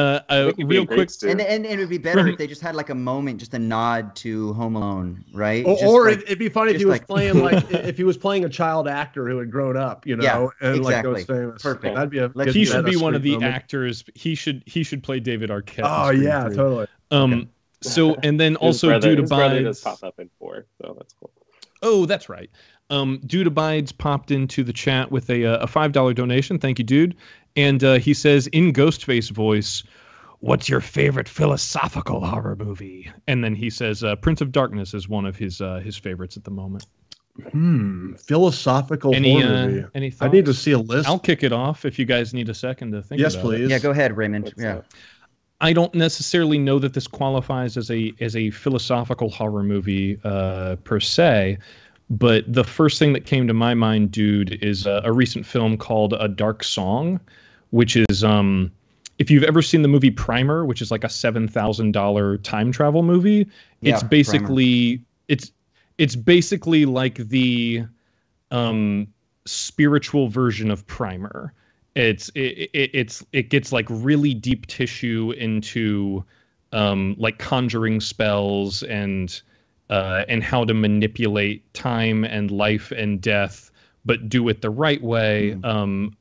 real quick, and it would be better if they just had like a moment, just a nod to Home Alone, right? Or it'd be funny if he was playing if he was playing a child actor who had grown up, and exactly. like was famous. Perfect. That'd be he should be one of the actors. He should play David Arquette. Oh yeah, totally. So, and then also Dude Abides. His brother does Abides. pop up in 4, so that's cool. Oh, that's right. Dude Abides popped into the chat with a $5 donation. Thank you, dude. And he says in Ghostface voice, "What's your favorite philosophical horror movie?" And then he says Prince of Darkness is one of his favorites at the moment. Philosophical horror movie. Any thoughts? I need to see a list. I'll kick it off if you guys need a second to think about it. Yes, please. Yeah, go ahead, Raymond. I don't necessarily know that this qualifies as a philosophical horror movie per se, but the first thing that came to my mind, dude, is a recent film called A Dark Song, which is if you've ever seen the movie Primer, which is like a $7,000 time travel movie. It's basically it's basically like the spiritual version of Primer. It gets like really deep tissue into like conjuring spells and how to manipulate time and life and death, but do it the right way,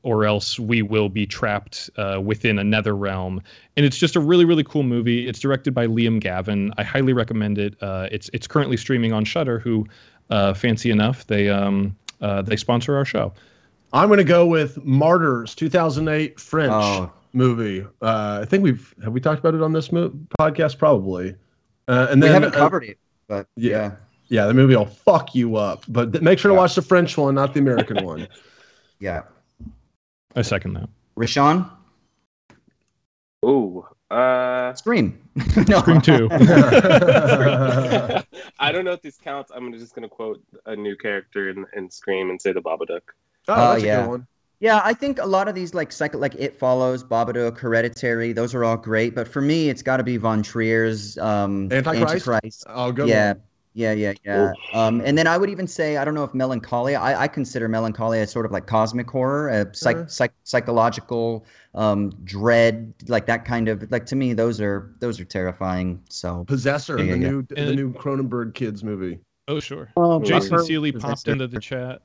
or else we will be trapped within a nether realm. And it's just a really, really cool movie. It's directed by Liam Gavin. I highly recommend it. It's currently streaming on Shudder, who fancy enough, they sponsor our show. I'm going to go with Martyrs, 2008 French movie. I think have we talked about it on this podcast? Probably. And then, we haven't covered it, but yeah. Yeah, the movie will fuck you up. But make sure to watch the French one, not the American one. Yeah. I second that. Ra'Shawn? Ooh. Scream. Scream 2. I don't know if this counts. I'm just going to quote a new character in Scream and say the Babadook. Oh, that's a good one. Yeah, I think a lot of these like It Follows, Babadook, Hereditary, those are all great. But for me, it's got to be Von Trier's Antichrist. Oh, good one. Yeah. And then I would even say, I don't know if Melancholia, I consider Melancholia as sort of like cosmic horror, psychological dread, like that kind of, like to me, those are terrifying. So Possessor, the new Cronenberg kids movie. Oh, sure. Oh, Jason Seeley popped into the chat.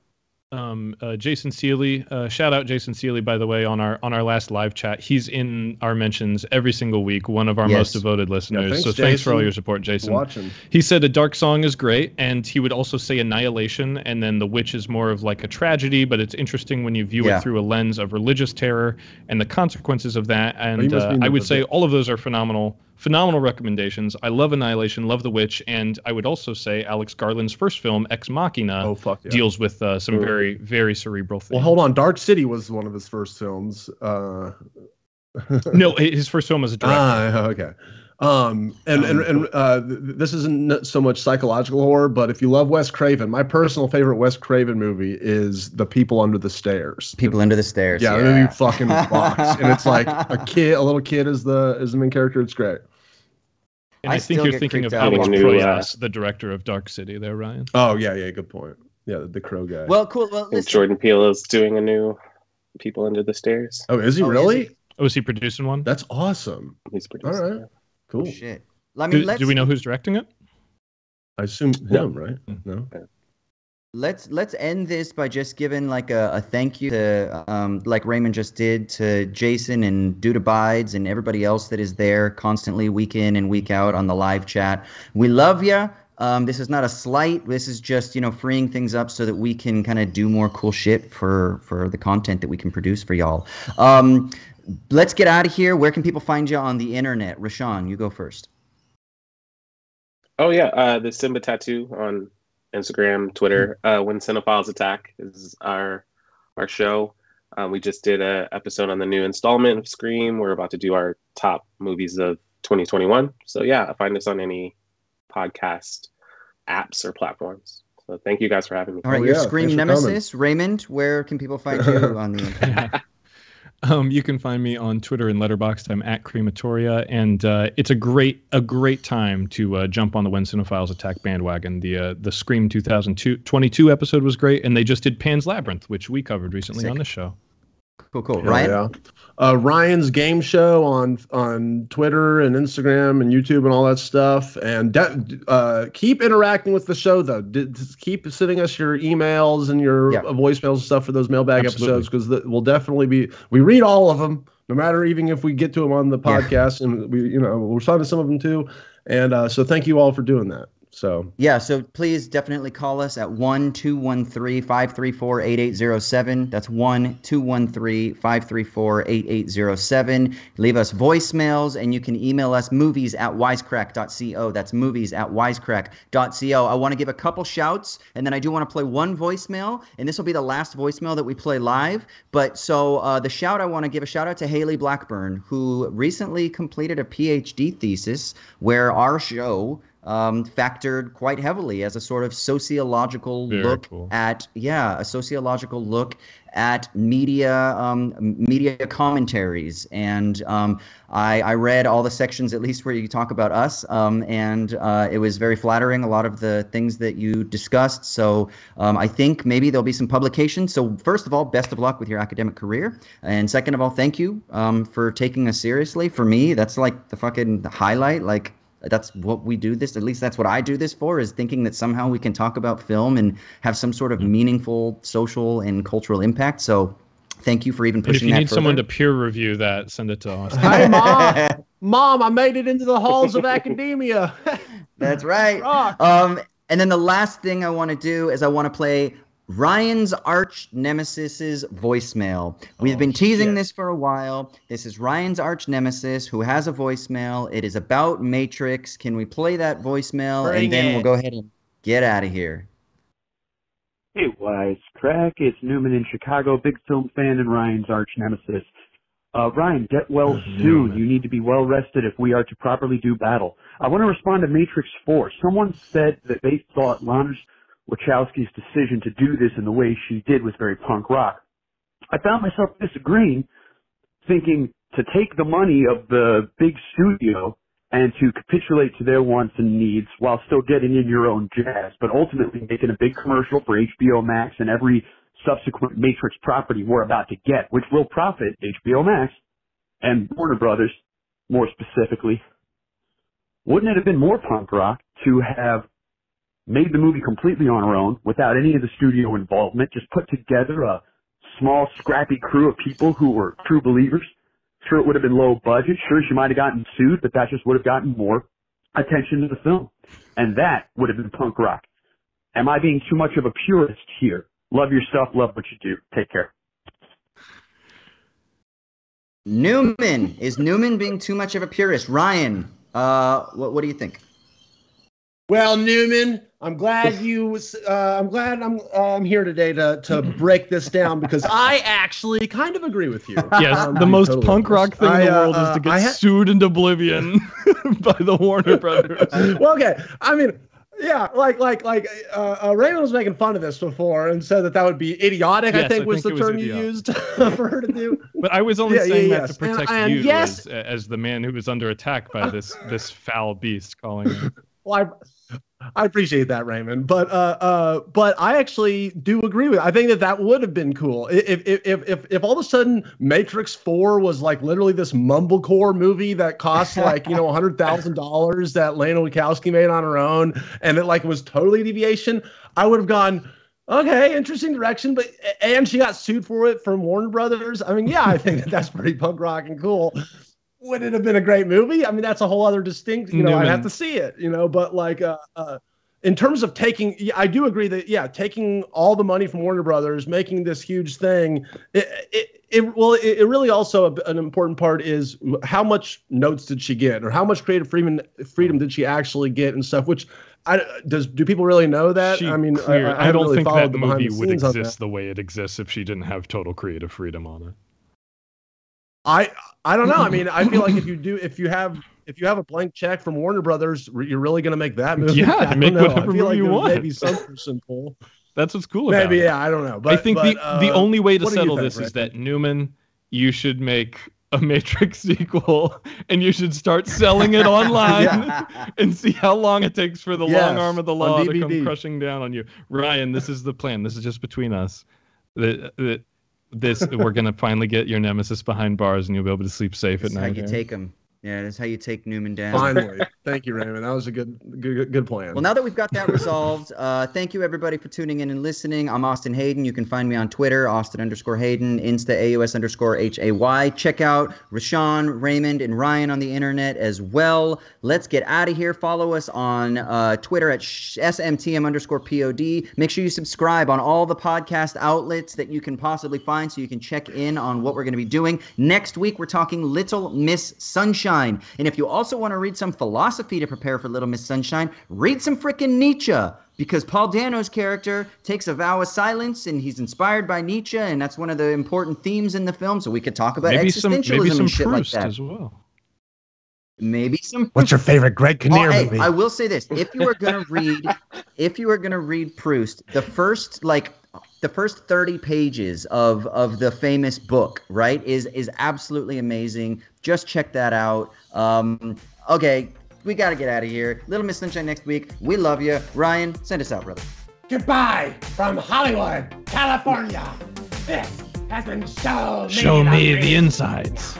Jason Seeley, shout out Jason Seeley, by the way, on our last live chat. He's in our mentions every single week, one of our most devoted listeners. Thanks, thanks for all your support, Jason. Watching. He said A Dark Song is great, and he would also say Annihilation, and then The Witch is more of like a tragedy, but it's interesting when you view it through a lens of religious terror and the consequences of that. And I would say all of those are phenomenal recommendations. I love Annihilation, love The Witch, and I would also say Alex Garland's first film, Ex Machina, deals with some very, very cerebral things. Well, hold on. Dark City was one of his first films. No, his first film as a director. Okay. This isn't so much psychological horror, but if you love Wes Craven, my personal favorite Wes Craven movie is The People Under the Stairs. People Under the Stairs. Yeah, the movie fucking rocks. And it's like a little kid is the main character. It's great. And I think you're thinking of Alex Proyas, the director of Dark City there, Ryan. Oh, yeah, good point. Yeah, the Crow guy. Well, cool. Well, Jordan Peele is doing a new People Under the Stairs. Oh, is he really? Is he producing one? That's awesome. He's producing. All right. Cool. Oh, shit. I mean, do we know who's directing it? I assume him, right? No. Let's end this by just giving like a thank you to like Raymond just did to Jason and Dude Abides and everybody else that is there constantly week in and week out on the live chat. We love you. This is not a slight. This is just, freeing things up so that we can kind of do more cool shit for the content that we can produce for y'all. Let's get out of here. Where can people find you on the internet? Ra'Shawn, you go first. Oh, yeah. The Simba Tattoo on Instagram, Twitter. When Cinephiles Attack is our show. We just did an episode on the new installment of Scream. We're about to do our top movies of 2021. So, yeah, find us on any podcast apps or platforms. So thank you guys for having me. All right, your Scream nemesis, Raymond, where can people find you on the internet? You can find me on Twitter and Letterboxd. I'm at Crematoria, and it's a great time to jump on the When Cinephiles Attack bandwagon. The Scream 2022 episode was great, and they just did Pan's Labyrinth, which we covered recently on this show. Cool. Ryan? Ryan's game show on Twitter and Instagram and YouTube and all that stuff. And keep interacting with the show, though. Just keep sending us your emails and your voicemails and stuff for those mailbag episodes, because we'll definitely we read all of them, no matter even if we get to them on the podcast. And we'll respond to some of them too. And so thank you all for doing that. So please definitely call us at 1-213-534-8807. That's 1-213-534-8807. Leave us voicemails, and you can email us movies@wisecrack.co. That's movies@wisecrack.co. I want to give a couple shouts, and then I do want to play one voicemail, and this will be the last voicemail that we play live. But so the shout, I want to give a shout out to Haley Blackburn, who recently completed a PhD thesis where our show factored quite heavily as a sort of sociological look at media commentaries. And I read all the sections, at least where you talk about us, and it was very flattering, a lot of the things that you discussed. So I think maybe there'll be some publications. So first of all, best of luck with your academic career. And second of all, thank you for taking us seriously. For me, that's like the fucking highlight. Like, that's what we do this, at least that's what I do this for, is thinking that somehow we can talk about film and have some sort of meaningful social and cultural impact. So thank you for even pushing that. If you need someone to peer review that, send it to us. Hey, Mom, I made it into the halls of academia. That's right. And then the last thing I want to do is I want to play Ryan's arch nemesis's voicemail. We've been teasing this for a while. This is Ryan's arch nemesis who has a voicemail. It is about Matrix. Can we play that voicemail? And then we'll go ahead and get out of here. Hey, Wisecrack. It's Newman in Chicago, big film fan and Ryan's arch nemesis. Ryan, get well soon. You need to be well rested if we are to properly do battle. I want to respond to Matrix 4. Someone said that they thought Lana's Wachowski's decision to do this in the way she did was very punk rock. I found myself disagreeing, thinking to take the money of the big studio and to capitulate to their wants and needs while still getting in your own jazz, but ultimately making a big commercial for HBO Max and every subsequent Matrix property we're about to get, which will profit HBO Max and Warner Brothers, more specifically. Wouldn't it have been more punk rock to have made the movie completely on her own without any of the studio involvement, just put together a small, scrappy crew of people who were true believers. Sure, it would have been low budget. Sure, she might have gotten sued, but that just would have gotten more attention to the film. And that would have been punk rock. Am I being too much of a purist here? Love your stuff, love what you do. Take care. Newman. Is Newman being too much of a purist? Ryan, what do you think? Well, Newman, I'm glad I'm here today to break this down, because I actually kind of agree with you. Yes, the most totally punk rock thing in the world is to get sued into oblivion by the Warner Brothers. Well, okay, I mean, yeah, Raymond was making fun of this before and said that would be idiotic. Yes, I think was the term you used for her to do. But I was only saying that to protect you as the man who was under attack by this foul beast calling him. Well, I appreciate that, Raymond, but I actually do agree with it. I think that would have been cool if all of a sudden Matrix 4 was like literally this mumblecore movie that cost like $100,000 that Lana Wachowski made on her own, and it was totally deviation. I would have gone, okay, interesting direction, and she got sued for it from Warner Brothers. I mean, yeah, I think that's pretty punk rock and cool. Would it have been a great movie? I mean, that's a whole other distinct, I'd have to see it, but in terms of I do agree that, taking all the money from Warner Brothers, making this huge thing, it really also an important part is how much notes did she get, or how much creative freedom did she actually get and stuff, which do people really know that? I mean, I don't think that movie would exist the way it exists if she didn't have total creative freedom on it. I don't know. I mean, I feel like if you have a blank check from Warner Brothers, you're really going to make that movie. Yeah, make whatever movie you want. Maybe some person pull. That's what's cool about it. Maybe, yeah, I don't know. But I think the only way to settle this is that, Newman, you should make a Matrix sequel, and you should start selling it online and see how long it takes for the long arm of the law to come crushing down on you. Ryan, this is the plan. This is just between us. We're gonna finally get your nemesis behind bars, and you'll be able to sleep safe at night. That's how you take him. Yeah, that's how you take Newman down. Finally. Thank you, Raymond. That was a good plan. Well, now that we've got that resolved, thank you everybody for tuning in and listening. I'm Austin Hayden. You can find me on Twitter, Austin_Hayden, Insta AUS_HAY. Check out Ra'Shawn, Raymond, and Ryan on the internet as well. Let's get out of here. Follow us on Twitter at SMTM_POD. Make sure you subscribe on all the podcast outlets that you can possibly find so you can check in on what we're going to be doing. Next week, we're talking Little Miss Sunshine. And if you also want to read some philosophy to prepare for Little Miss Sunshine, read some frickin' Nietzsche, because Paul Dano's character takes a vow of silence, and he's inspired by Nietzsche, and that's one of the important themes in the film. So we could talk about existentialism and shit like that as well. Maybe some. What's your favorite Greg Kinnear movie? I will say this: if you are gonna read Proust, the first 30 pages of the famous book, right, is absolutely amazing. Just check that out. Okay, we got to get out of here. Little Miss Sunshine next week. We love you. Ryan, send us out, brother. Goodbye from Hollywood, California. This has been Show Me the Insides.